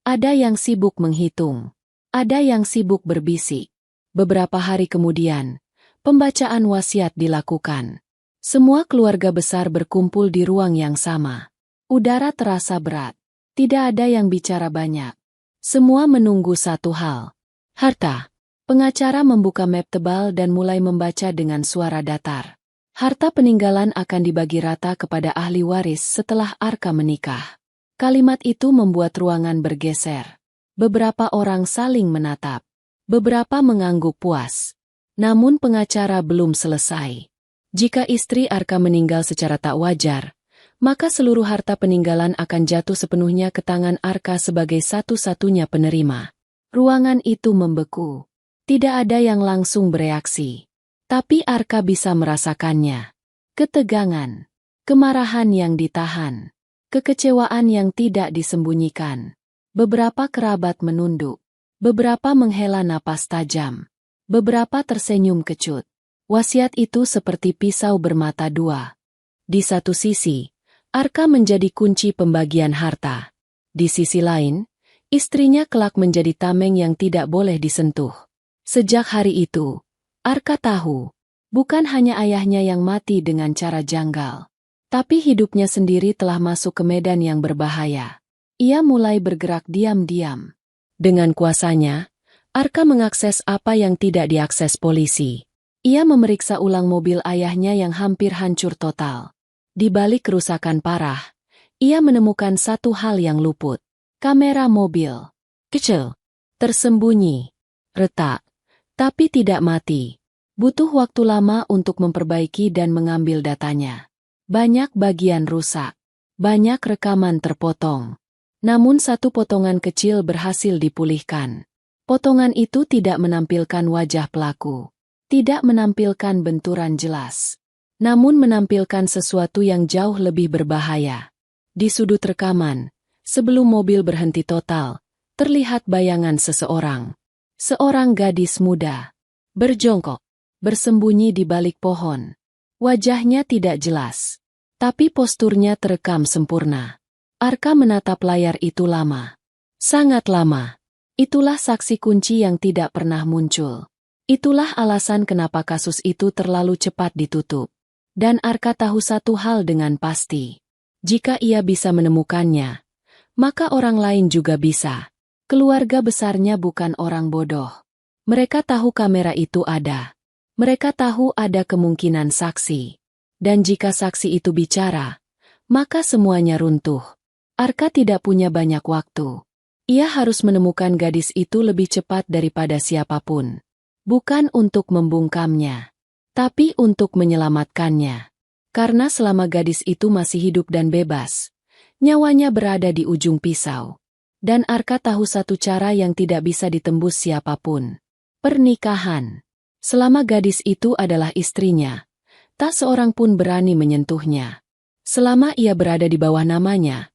Speaker 1: Ada yang sibuk menghitung. Ada yang sibuk berbisik. Beberapa hari kemudian, pembacaan wasiat dilakukan. Semua keluarga besar berkumpul di ruang yang sama. Udara terasa berat. Tidak ada yang bicara banyak. Semua menunggu satu hal. Harta. Pengacara membuka map tebal dan mulai membaca dengan suara datar. Harta peninggalan akan dibagi rata kepada ahli waris setelah Arka menikah. Kalimat itu membuat ruangan bergeser. Beberapa orang saling menatap. Beberapa mengangguk puas. Namun pengacara belum selesai. Jika istri Arka meninggal secara tak wajar, maka seluruh harta peninggalan akan jatuh sepenuhnya ke tangan Arka sebagai satu-satunya penerima. Ruangan itu membeku. Tidak ada yang langsung bereaksi. Tapi Arka bisa merasakannya. Ketegangan, kemarahan yang ditahan, kekecewaan yang tidak disembunyikan. Beberapa kerabat menunduk. Beberapa menghela napas tajam. Beberapa tersenyum kecut. Wasiat itu seperti pisau bermata dua. Di satu sisi, Arka menjadi kunci pembagian harta. Di sisi lain, istrinya kelak menjadi tameng yang tidak boleh disentuh. Sejak hari itu, Arka tahu, bukan hanya ayahnya yang mati dengan cara janggal, tapi hidupnya sendiri telah masuk ke medan yang berbahaya. Ia mulai bergerak diam-diam. Dengan kuasanya, Arka mengakses apa yang tidak diakses polisi. Ia memeriksa ulang mobil ayahnya yang hampir hancur total. Di balik kerusakan parah, ia menemukan satu hal yang luput. Kamera mobil. Kecil. Tersembunyi. Retak. Tapi tidak mati. Butuh waktu lama untuk memperbaiki dan mengambil datanya. Banyak bagian rusak. Banyak rekaman terpotong. Namun satu potongan kecil berhasil dipulihkan. Potongan itu tidak menampilkan wajah pelaku. Tidak menampilkan benturan jelas. Namun menampilkan sesuatu yang jauh lebih berbahaya. Di sudut rekaman, sebelum mobil berhenti total, terlihat bayangan seseorang. Seorang gadis muda. Berjongkok. Bersembunyi di balik pohon. Wajahnya tidak jelas. Tapi posturnya terekam sempurna. Arka menatap layar itu lama. Sangat lama. Itulah saksi kunci yang tidak pernah muncul. Itulah alasan kenapa kasus itu terlalu cepat ditutup. Dan Arka tahu satu hal dengan pasti. Jika ia bisa menemukannya, maka orang lain juga bisa. Keluarga besarnya bukan orang bodoh. Mereka tahu kamera itu ada. Mereka tahu ada kemungkinan saksi. Dan jika saksi itu bicara, maka semuanya runtuh. Arka tidak punya banyak waktu. Ia harus menemukan gadis itu lebih cepat daripada siapapun. Bukan untuk membungkamnya, tapi untuk menyelamatkannya. Karena selama gadis itu masih hidup dan bebas, nyawanya berada di ujung pisau. Dan Arka tahu satu cara yang tidak bisa ditembus siapapun. Pernikahan. Selama gadis itu adalah istrinya, tak seorang pun berani menyentuhnya. Selama ia berada di bawah namanya,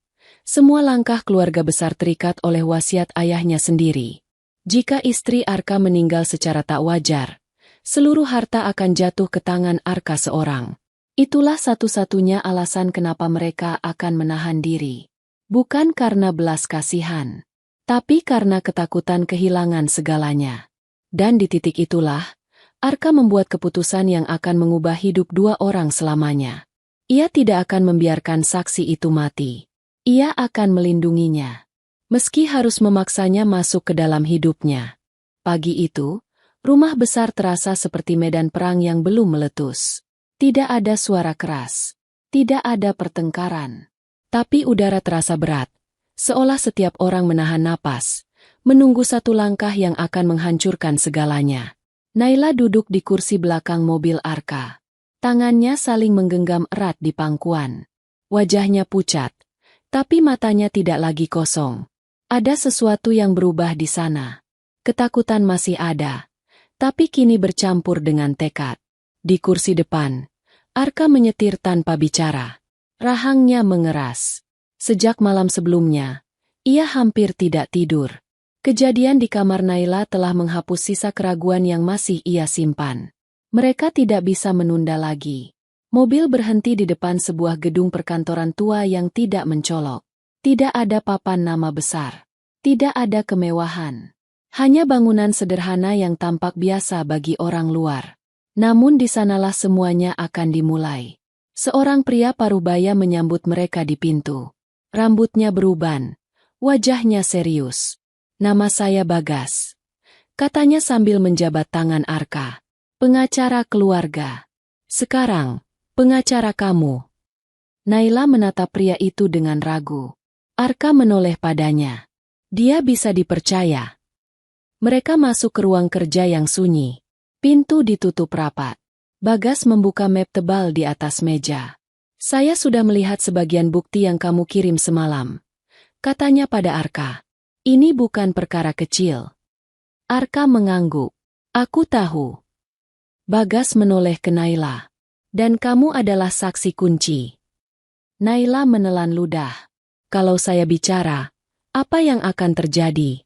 Speaker 1: semua langkah keluarga besar terikat oleh wasiat ayahnya sendiri. Jika istri Arka meninggal secara tak wajar, seluruh harta akan jatuh ke tangan Arka seorang. Itulah satu-satunya alasan kenapa mereka akan menahan diri. Bukan karena belas kasihan, tapi karena ketakutan kehilangan segalanya. Dan di titik itulah, Arka membuat keputusan yang akan mengubah hidup dua orang selamanya. Ia tidak akan membiarkan saksi itu mati. Ia akan melindunginya. Meski harus memaksanya masuk ke dalam hidupnya. Pagi itu, rumah besar terasa seperti medan perang yang belum meletus. Tidak ada suara keras. Tidak ada pertengkaran. Tapi udara terasa berat. Seolah setiap orang menahan napas. Menunggu satu langkah yang akan menghancurkan segalanya. Naila duduk di kursi belakang mobil Arka. Tangannya saling menggenggam erat di pangkuan. Wajahnya pucat. Tapi matanya tidak lagi kosong. Ada sesuatu yang berubah di sana. Ketakutan masih ada. Tapi kini bercampur dengan tekad. Di kursi depan, Arka menyetir tanpa bicara. Rahangnya mengeras. Sejak malam sebelumnya, ia hampir tidak tidur. Kejadian di kamar Naila telah menghapus sisa keraguan yang masih ia simpan. Mereka tidak bisa menunda lagi. Mobil berhenti di depan sebuah gedung perkantoran tua yang tidak mencolok. Tidak ada papan nama besar. Tidak ada kemewahan. Hanya bangunan sederhana yang tampak biasa bagi orang luar. Namun di sanalah semuanya akan dimulai. Seorang pria parubaya menyambut mereka di pintu. Rambutnya beruban, Wajahnya serius. Nama saya Bagas, katanya sambil menjabat tangan Arka. Pengacara keluarga. Sekarang, pengacara kamu. Naila menatap pria itu dengan ragu. Arka menoleh padanya. Dia bisa dipercaya. Mereka masuk ke ruang kerja yang sunyi. Pintu ditutup rapat. Bagas membuka map tebal di atas meja. Saya sudah melihat sebagian bukti yang kamu kirim semalam, katanya pada Arka. Ini bukan perkara kecil. Arka mengangguk. Aku tahu. Bagas menoleh ke Naila. Dan kamu adalah saksi kunci. Naila menelan ludah. Kalau saya bicara, apa yang akan terjadi?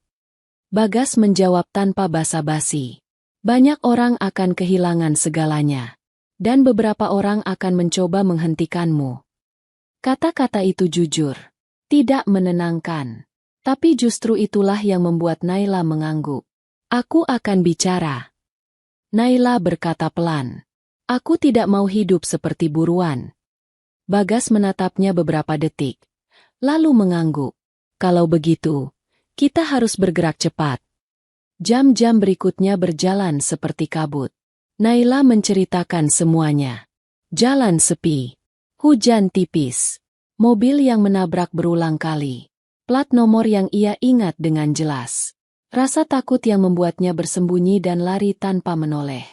Speaker 1: Bagas menjawab tanpa basa-basi. Banyak orang akan kehilangan segalanya. Dan beberapa orang akan mencoba menghentikanmu. Kata-kata itu jujur. Tidak menenangkan. Tapi justru itulah yang membuat Naila mengangguk. Aku akan bicara. Naila berkata pelan. Aku tidak mau hidup seperti buruan. Bagas menatapnya beberapa detik, lalu mengangguk. Kalau begitu, kita harus bergerak cepat. Jam-jam berikutnya berjalan seperti kabut. Naila menceritakan semuanya. Jalan sepi. Hujan tipis. Mobil yang menabrak berulang kali. Plat nomor yang ia ingat dengan jelas. Rasa takut yang membuatnya bersembunyi dan lari tanpa menoleh.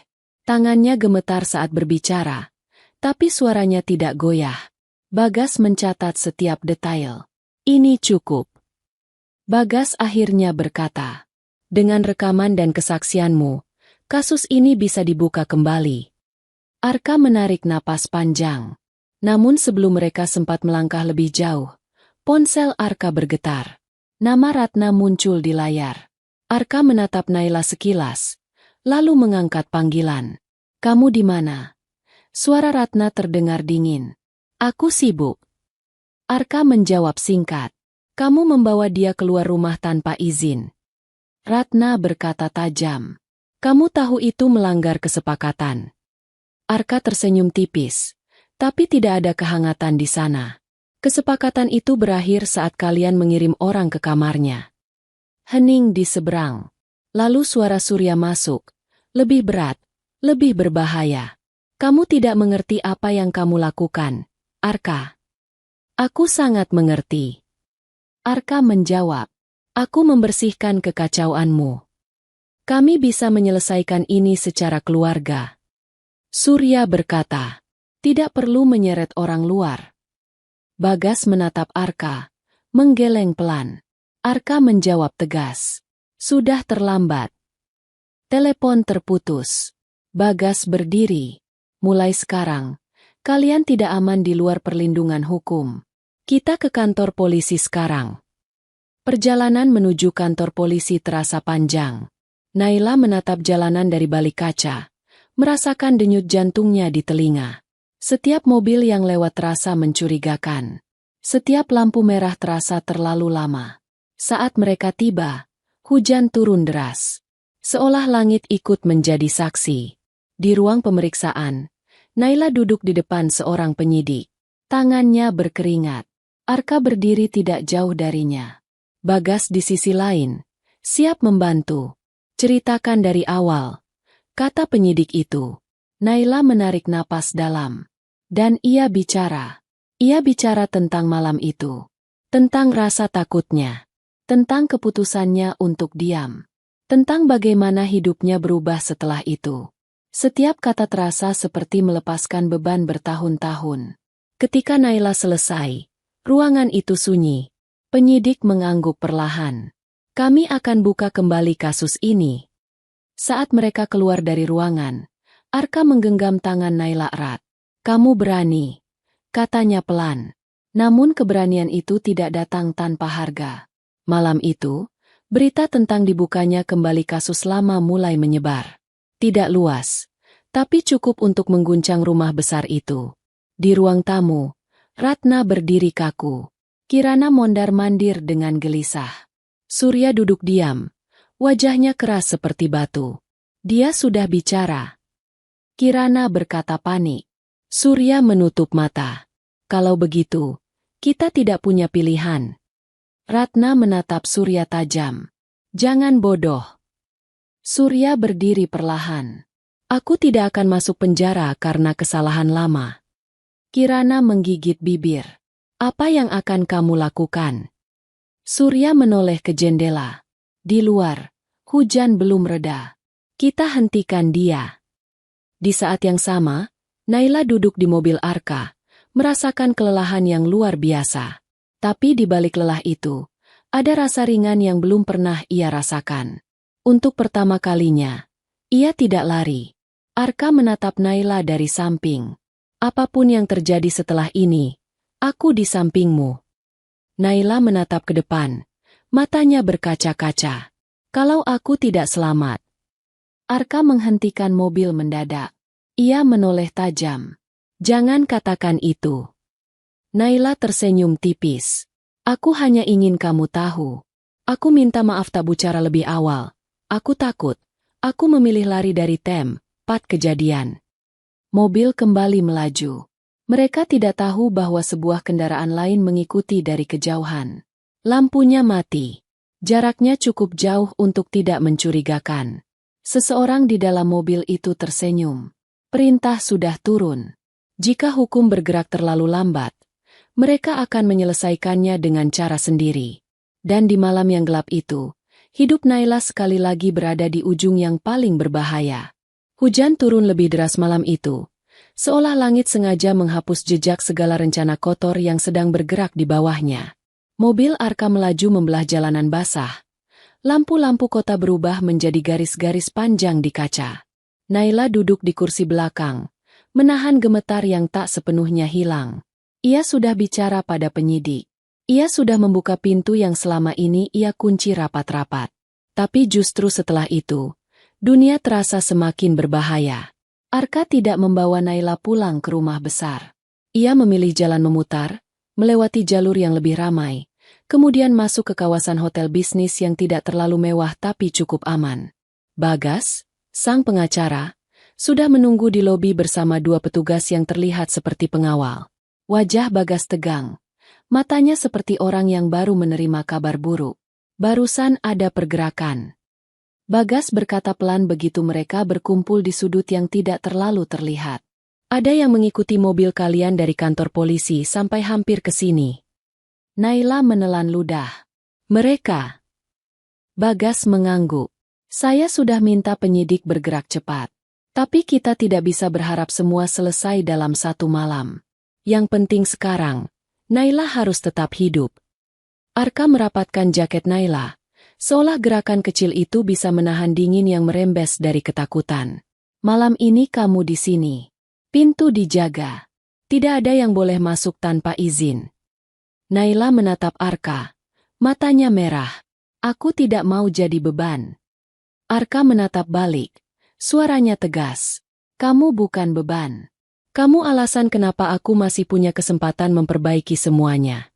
Speaker 1: Tangannya gemetar saat berbicara. Tapi suaranya tidak goyah. Bagas mencatat setiap detail. Ini cukup. Bagas akhirnya berkata. Dengan rekaman dan kesaksianmu, kasus ini bisa dibuka kembali. Arka menarik napas panjang. Namun sebelum mereka sempat melangkah lebih jauh, ponsel Arka bergetar. Nama Ratna muncul di layar. Arka menatap Naila sekilas, lalu mengangkat panggilan. Kamu di mana? Suara Ratna terdengar dingin. Aku sibuk. Arka menjawab singkat. Kamu membawa dia keluar rumah tanpa izin. Ratna berkata tajam. Kamu tahu itu melanggar kesepakatan. Arka tersenyum tipis. Tapi tidak ada kehangatan di sana. Kesepakatan itu berakhir saat kalian mengirim orang ke kamarnya. Hening di seberang. Lalu suara Surya masuk. Lebih berat, lebih berbahaya. Kamu tidak mengerti apa yang kamu lakukan, Arka. Aku sangat mengerti. Arka menjawab. Aku membersihkan kekacauanmu. Kami bisa menyelesaikan ini secara keluarga. Surya berkata. Tidak perlu menyeret orang luar. Bagas menatap Arka, menggeleng pelan. Arka menjawab tegas. Sudah terlambat. Telepon terputus. Bagas berdiri. Mulai sekarang, kalian tidak aman di luar perlindungan hukum. Kita ke kantor polisi sekarang. Perjalanan menuju kantor polisi terasa panjang. Naila menatap jalanan dari balik kaca, merasakan denyut jantungnya di telinga. Setiap mobil yang lewat terasa mencurigakan. Setiap lampu merah terasa terlalu lama. Saat mereka tiba, hujan turun deras. Seolah langit ikut menjadi saksi. Di ruang pemeriksaan, Naila duduk di depan seorang penyidik. Tangannya berkeringat. Arka berdiri tidak jauh darinya. Bagas di sisi lain, siap membantu. Ceritakan dari awal, kata penyidik itu. Naila menarik napas dalam. Dan ia bicara. Ia bicara tentang malam itu. Tentang rasa takutnya. Tentang keputusannya untuk diam. Tentang bagaimana hidupnya berubah setelah itu. Setiap kata terasa seperti melepaskan beban bertahun-tahun. Ketika Naila selesai, ruangan itu sunyi. Penyidik mengangguk perlahan. Kami akan buka kembali kasus ini. Saat mereka keluar dari ruangan, Arka menggenggam tangan Naila erat. Kamu berani, katanya pelan. Namun keberanian itu tidak datang tanpa harga. Malam itu, berita tentang dibukanya kembali kasus lama mulai menyebar. Tidak luas, tapi cukup untuk mengguncang rumah besar itu. Di ruang tamu, Ratna berdiri kaku. Kirana mondar-mandir dengan gelisah. Surya duduk diam, wajahnya keras seperti batu. Dia sudah bicara. Kirana berkata panik. Surya menutup mata. Kalau begitu, kita tidak punya pilihan. Ratna menatap Surya tajam. Jangan bodoh. Surya berdiri perlahan. Aku tidak akan masuk penjara karena kesalahan lama. Kirana menggigit bibir. Apa yang akan kamu lakukan? Surya menoleh ke jendela. Di luar, hujan belum reda. Kita hentikan dia. Di saat yang sama, Naila duduk di mobil Arka, merasakan kelelahan yang luar biasa. Tapi di balik lelah itu, ada rasa ringan yang belum pernah ia rasakan. Untuk pertama kalinya, ia tidak lari. Arka menatap Naila dari samping. Apapun yang terjadi setelah ini, aku di sampingmu. Naila menatap ke depan, matanya berkaca-kaca. Kalau aku tidak selamat. Arka menghentikan mobil mendadak. Ia menoleh tajam. Jangan katakan itu. Naila tersenyum tipis. Aku hanya ingin kamu tahu. Aku minta maaf tak bicara lebih awal. Aku takut. Aku memilih lari dari tempat kejadian. Mobil kembali melaju. Mereka tidak tahu bahwa sebuah kendaraan lain mengikuti dari kejauhan. Lampunya mati. Jaraknya cukup jauh untuk tidak mencurigakan. Seseorang di dalam mobil itu tersenyum. Perintah sudah turun. Jika hukum bergerak terlalu lambat, mereka akan menyelesaikannya dengan cara sendiri. Dan di malam yang gelap itu, hidup Naila sekali lagi berada di ujung yang paling berbahaya. Hujan turun lebih deras malam itu, seolah langit sengaja menghapus jejak segala rencana kotor yang sedang bergerak di bawahnya. Mobil Arka melaju membelah jalanan basah. Lampu-lampu kota berubah menjadi garis-garis panjang di kaca. Naila duduk di kursi belakang, menahan gemetar yang tak sepenuhnya hilang. Ia sudah bicara pada penyidik. Ia sudah membuka pintu yang selama ini ia kunci rapat-rapat. Tapi justru setelah itu, dunia terasa semakin berbahaya. Arka tidak membawa Naila pulang ke rumah besar. Ia memilih jalan memutar, melewati jalur yang lebih ramai, kemudian masuk ke kawasan hotel bisnis yang tidak terlalu mewah tapi cukup aman. Bagas, sang pengacara, sudah menunggu di lobi bersama dua petugas yang terlihat seperti pengawal. Wajah Bagas tegang. Matanya seperti orang yang baru menerima kabar buruk. Barusan ada pergerakan. Bagas berkata pelan begitu mereka berkumpul di sudut yang tidak terlalu terlihat. Ada yang mengikuti mobil kalian dari kantor polisi sampai hampir ke sini. Naila menelan ludah. Mereka. Bagas mengangguk. Saya sudah minta penyidik bergerak cepat. Tapi kita tidak bisa berharap semua selesai dalam satu malam. Yang penting sekarang, Naila harus tetap hidup. Arka merapatkan jaket Naila, seolah gerakan kecil itu bisa menahan dingin yang merembes dari ketakutan. Malam ini kamu di sini. Pintu dijaga. Tidak ada yang boleh masuk tanpa izin. Naila menatap Arka. Matanya merah. Aku tidak mau jadi beban. Arka menatap balik. Suaranya tegas. Kamu bukan beban. Kamu alasan kenapa aku masih punya kesempatan memperbaiki semuanya.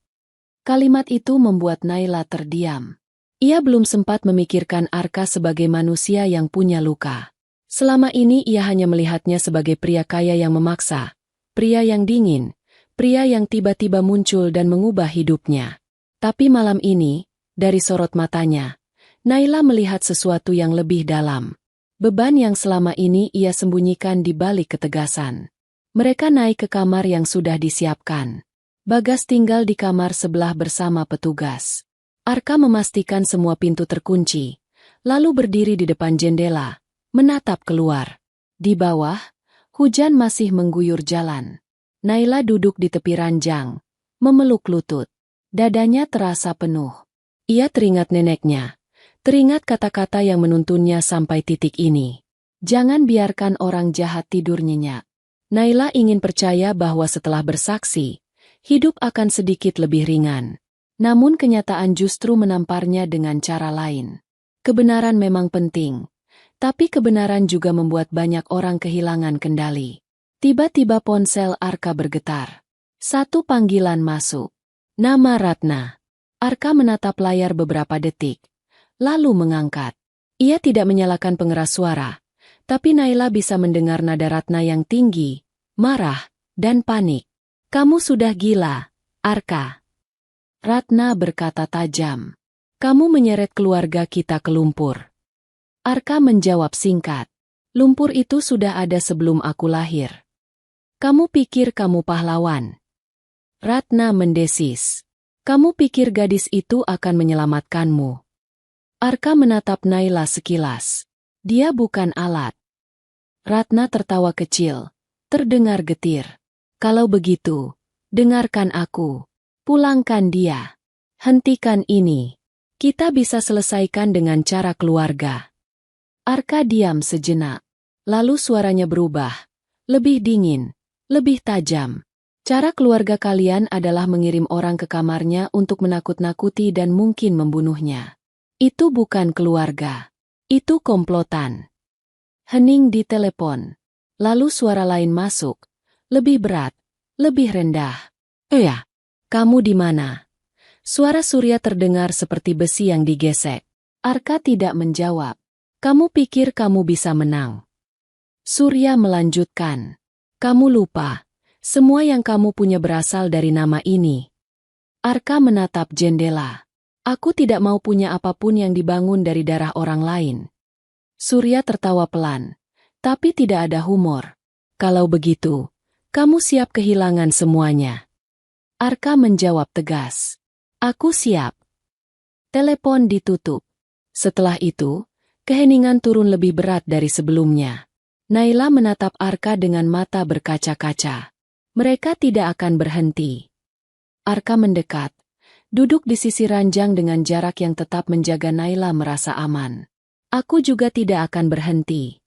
Speaker 1: Kalimat itu membuat Naila terdiam. Ia belum sempat memikirkan Arka sebagai manusia yang punya luka. Selama ini ia hanya melihatnya sebagai pria kaya yang memaksa, pria yang dingin, pria yang tiba-tiba muncul dan mengubah hidupnya. Tapi malam ini, dari sorot matanya, Naila melihat sesuatu yang lebih dalam. Beban yang selama ini ia sembunyikan di balik ketegasan. Mereka naik ke kamar yang sudah disiapkan. Bagas tinggal di kamar sebelah bersama petugas. Arka memastikan semua pintu terkunci, lalu berdiri di depan jendela, menatap keluar. Di bawah, hujan masih mengguyur jalan. Naila duduk di tepi ranjang, memeluk lutut. Dadanya terasa penuh. Ia teringat neneknya, teringat kata-kata yang menuntunnya sampai titik ini. Jangan biarkan orang jahat tidur nyenyak. Naila ingin percaya bahwa setelah bersaksi, hidup akan sedikit lebih ringan. Namun kenyataan justru menamparnya dengan cara lain. Kebenaran memang penting, tapi kebenaran juga membuat banyak orang kehilangan kendali. Tiba-tiba ponsel Arka bergetar. Satu panggilan masuk. Nama Ratna. Arka menatap layar beberapa detik, lalu mengangkat. Ia tidak menyalakan pengeras suara. Tapi Naila bisa mendengar nada Ratna yang tinggi, marah, dan panik. Kamu sudah gila, Arka. Ratna berkata tajam. Kamu menyeret keluarga kita ke lumpur. Arka menjawab singkat. Lumpur itu sudah ada sebelum aku lahir. Kamu pikir kamu pahlawan? Ratna mendesis. Kamu pikir gadis itu akan menyelamatkanmu? Arka menatap Naila sekilas. Dia bukan alat. Ratna tertawa kecil. Terdengar getir. Kalau begitu, dengarkan aku. Pulangkan dia. Hentikan ini. Kita bisa selesaikan dengan cara keluarga. Arka diam sejenak. Lalu suaranya berubah. Lebih dingin. Lebih tajam. Cara keluarga kalian adalah mengirim orang ke kamarnya untuk menakut-nakuti dan mungkin membunuhnya. Itu bukan keluarga. Itu komplotan. Hening di telepon. Lalu suara lain masuk. Lebih berat. Lebih rendah. Ya, kamu di mana? Suara Surya terdengar seperti besi yang digesek. Arka tidak menjawab. Kamu pikir kamu bisa menang? Surya melanjutkan. Kamu lupa. Semua yang kamu punya berasal dari nama ini. Arka menatap jendela. Aku tidak mau punya apapun yang dibangun dari darah orang lain. Surya tertawa pelan, tapi tidak ada humor. Kalau begitu, kamu siap kehilangan semuanya. Arka menjawab tegas. Aku siap. Telepon ditutup. Setelah itu, keheningan turun lebih berat dari sebelumnya. Naila menatap Arka dengan mata berkaca-kaca. Mereka tidak akan berhenti. Arka mendekat. Duduk di sisi ranjang dengan jarak yang tetap menjaga Naila merasa aman. Aku juga tidak akan berhenti.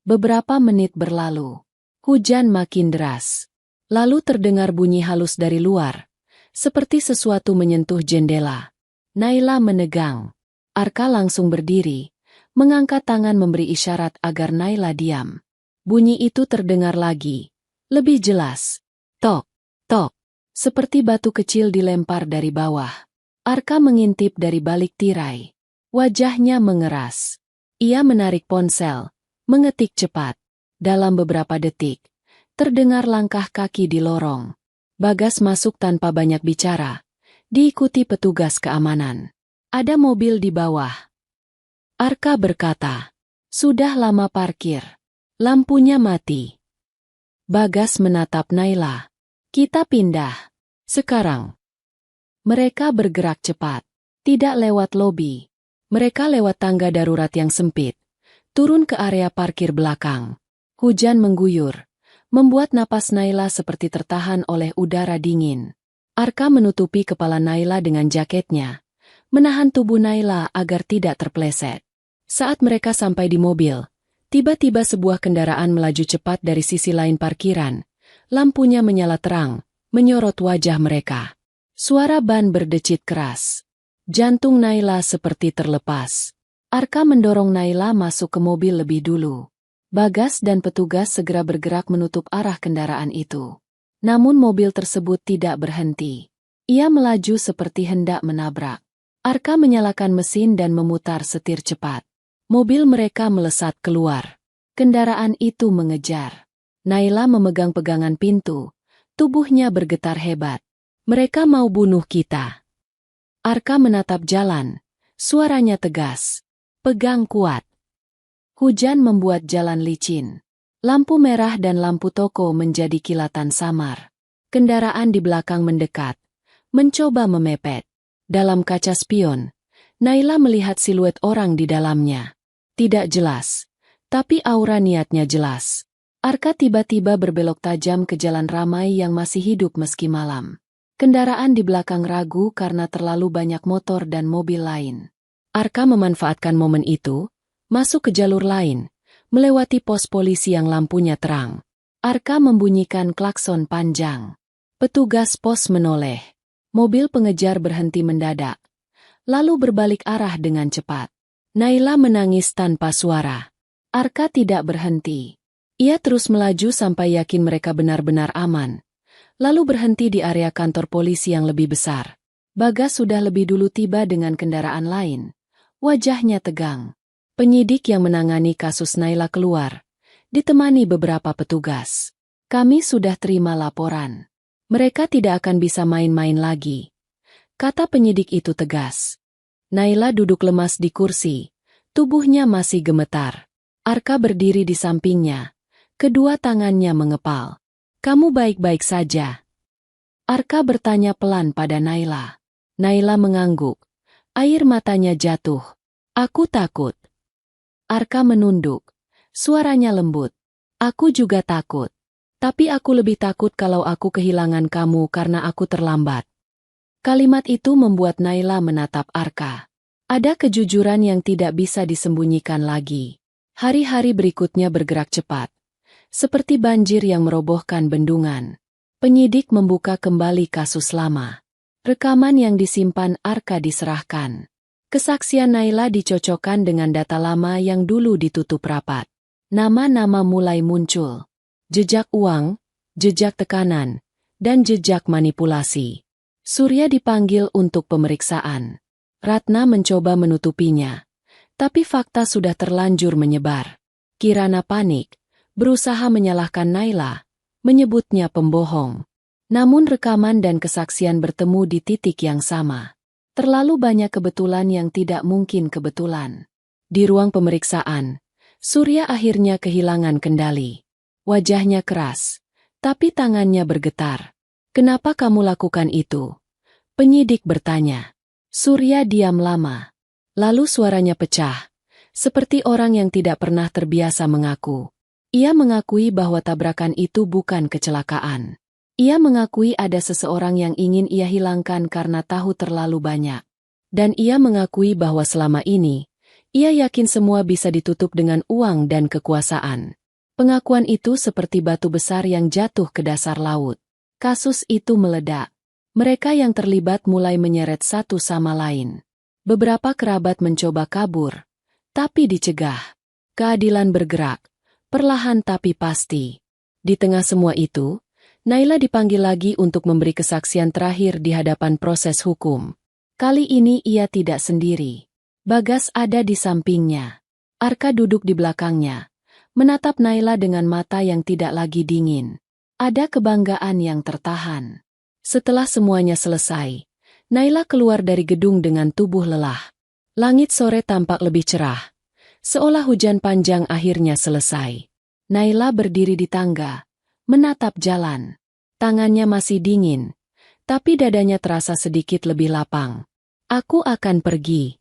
Speaker 1: Beberapa menit berlalu. Hujan makin deras. Lalu terdengar bunyi halus dari luar. Seperti sesuatu menyentuh jendela. Naila menegang. Arka langsung berdiri. Mengangkat tangan memberi isyarat agar Naila diam. Bunyi itu terdengar lagi. Lebih jelas. Tok, tok. Seperti batu kecil dilempar dari bawah. Arka mengintip dari balik tirai. Wajahnya mengeras. Ia menarik ponsel, mengetik cepat. Dalam beberapa detik, terdengar langkah kaki di lorong. Bagas masuk tanpa banyak bicara. Diikuti petugas keamanan. Ada mobil di bawah. Arka berkata, sudah lama parkir. Lampunya mati. Bagas menatap Naila. Kita pindah. Sekarang. Mereka bergerak cepat. Tidak lewat lobi. Mereka lewat tangga darurat yang sempit. Turun ke area parkir belakang. Hujan mengguyur. Membuat napas Naila seperti tertahan oleh udara dingin. Arka menutupi kepala Naila dengan jaketnya. Menahan tubuh Naila agar tidak terpleset. Saat mereka sampai di mobil, tiba-tiba sebuah kendaraan melaju cepat dari sisi lain parkiran. Lampunya menyala terang, menyorot wajah mereka. Suara ban berdecit keras. Jantung Naila seperti terlepas. Arka mendorong Naila masuk ke mobil lebih dulu. Bagas dan petugas segera bergerak menutup arah kendaraan itu. Namun mobil tersebut tidak berhenti. Ia melaju seperti hendak menabrak. Arka menyalakan mesin dan memutar setir cepat. Mobil mereka melesat keluar. Kendaraan itu mengejar. Naila memegang pegangan pintu. Tubuhnya bergetar hebat. Mereka mau bunuh kita. Arka menatap jalan. Suaranya tegas. Pegang kuat. Hujan membuat jalan licin. Lampu merah dan lampu toko menjadi kilatan samar. Kendaraan di belakang mendekat. Mencoba memepet. Dalam kaca spion, Naila melihat siluet orang di dalamnya. Tidak jelas. Tapi aura niatnya jelas. Arka tiba-tiba berbelok tajam ke jalan ramai yang masih hidup meski malam. Kendaraan di belakang ragu karena terlalu banyak motor dan mobil lain. Arka memanfaatkan momen itu, masuk ke jalur lain, melewati pos polisi yang lampunya terang. Arka membunyikan klakson panjang. Petugas pos menoleh. Mobil pengejar berhenti mendadak. Lalu berbalik arah dengan cepat. Naila menangis tanpa suara. Arka tidak berhenti. Ia terus melaju sampai yakin mereka benar-benar aman. Lalu berhenti di area kantor polisi yang lebih besar. Bagas sudah lebih dulu tiba dengan kendaraan lain. Wajahnya tegang. Penyidik yang menangani kasus Naila keluar. Ditemani beberapa petugas. Kami sudah terima laporan. Mereka tidak akan bisa main-main lagi. kata penyidik itu tegas. Naila duduk lemas di kursi, tubuhnya masih gemetar. Arka berdiri di sampingnya, kedua tangannya mengepal. Kamu baik-baik saja? Arka bertanya pelan pada Naila. Naila mengangguk, air matanya jatuh. Aku takut. Arka menunduk, suaranya lembut. Aku juga takut. Tapi aku lebih takut kalau aku kehilangan kamu karena aku terlambat. Kalimat itu membuat Naila menatap Arka. Ada kejujuran yang tidak bisa disembunyikan lagi. Hari-hari berikutnya bergerak cepat. Seperti banjir yang merobohkan bendungan. Penyidik membuka kembali kasus lama. Rekaman yang disimpan Arka diserahkan. Kesaksian Naila dicocokkan dengan data lama yang dulu ditutup rapat. Nama-nama mulai muncul. Jejak uang, jejak tekanan, dan jejak manipulasi. Surya dipanggil untuk pemeriksaan. Ratna mencoba menutupinya. Tapi fakta sudah terlanjur menyebar. Kirana panik, berusaha menyalahkan Naila, menyebutnya pembohong. Namun rekaman dan kesaksian bertemu di titik yang sama. Terlalu banyak kebetulan yang tidak mungkin kebetulan. Di ruang pemeriksaan, Surya akhirnya kehilangan kendali. Wajahnya keras, tapi tangannya bergetar. Kenapa kamu lakukan itu? Penyidik bertanya. Surya diam lama. Lalu suaranya pecah, seperti orang yang tidak pernah terbiasa mengaku. Ia mengakui bahwa tabrakan itu bukan kecelakaan. Ia mengakui ada seseorang yang ingin ia hilangkan karena tahu terlalu banyak. Dan ia mengakui bahwa selama ini, ia yakin semua bisa ditutup dengan uang dan kekuasaan. Pengakuan itu seperti batu besar yang jatuh ke dasar laut. Kasus itu meledak. Mereka yang terlibat mulai menyeret satu sama lain. Beberapa kerabat mencoba kabur, tapi dicegah. Keadilan bergerak, perlahan tapi pasti. Di tengah semua itu, Naila dipanggil lagi untuk memberi kesaksian terakhir di hadapan proses hukum. Kali ini ia tidak sendiri. Bagas ada di sampingnya. Arka duduk di belakangnya, menatap Naila dengan mata yang tidak lagi dingin. Ada kebanggaan yang tertahan. Setelah semuanya selesai, Naila keluar dari gedung dengan tubuh lelah. Langit sore tampak lebih cerah, seolah hujan panjang akhirnya selesai. Naila berdiri di tangga, menatap jalan. Tangannya masih dingin, tapi dadanya terasa sedikit lebih lapang. Aku akan pergi.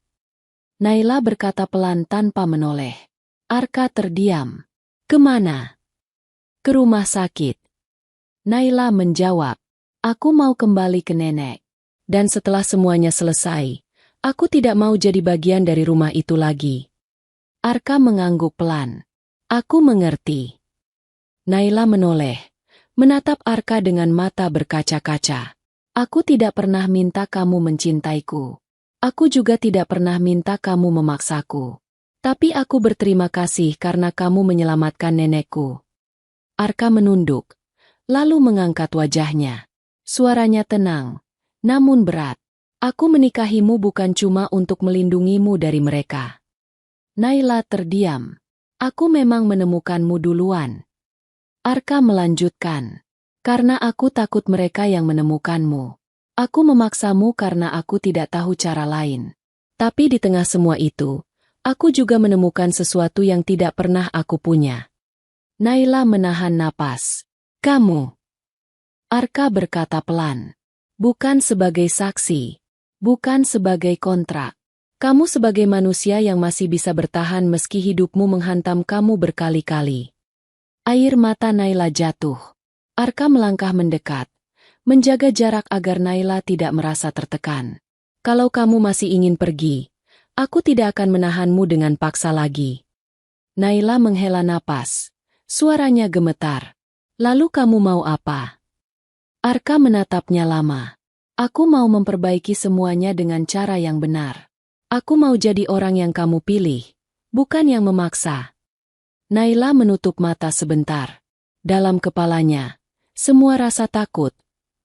Speaker 1: Naila berkata pelan tanpa menoleh. Arka terdiam. Kemana? Ke rumah sakit. Naila menjawab. Aku mau kembali ke nenek. Dan setelah semuanya selesai, aku tidak mau jadi bagian dari rumah itu lagi. Arka mengangguk pelan. Aku mengerti. Naila menoleh, menatap Arka dengan mata berkaca-kaca. Aku tidak pernah minta kamu mencintaiku. Aku juga tidak pernah minta kamu memaksaku. Tapi aku berterima kasih karena kamu menyelamatkan nenekku. Arka menunduk, lalu mengangkat wajahnya. Suaranya tenang, namun berat. Aku menikahimu bukan cuma untuk melindungimu dari mereka. Naila terdiam. Aku memang menemukanmu duluan. Arka melanjutkan. Karena aku takut mereka yang menemukanmu. Aku memaksamu karena aku tidak tahu cara lain. Tapi di tengah semua itu, aku juga menemukan sesuatu yang tidak pernah aku punya. Naila menahan napas. Kamu. Arka berkata pelan. Bukan sebagai saksi. Bukan sebagai kontrak. Kamu sebagai manusia yang masih bisa bertahan meski hidupmu menghantam kamu berkali-kali. Air mata Naila jatuh. Arka melangkah mendekat. Menjaga jarak agar Naila tidak merasa tertekan. Kalau kamu masih ingin pergi, aku tidak akan menahanmu dengan paksa lagi. Naila menghela napas. Suaranya gemetar. Lalu kamu mau apa? Arka menatapnya lama. Aku mau memperbaiki semuanya dengan cara yang benar. Aku mau jadi orang yang kamu pilih, bukan yang memaksa. Naila menutup mata sebentar. Dalam kepalanya, semua rasa takut,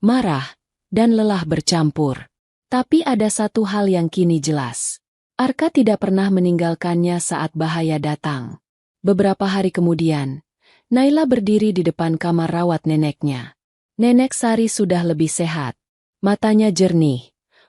Speaker 1: marah, dan lelah bercampur. Tapi ada satu hal yang kini jelas. Arka tidak pernah meninggalkannya saat bahaya datang. Beberapa hari kemudian, Naila berdiri di depan kamar rawat neneknya. Nenek Sari sudah lebih sehat. Matanya jernih,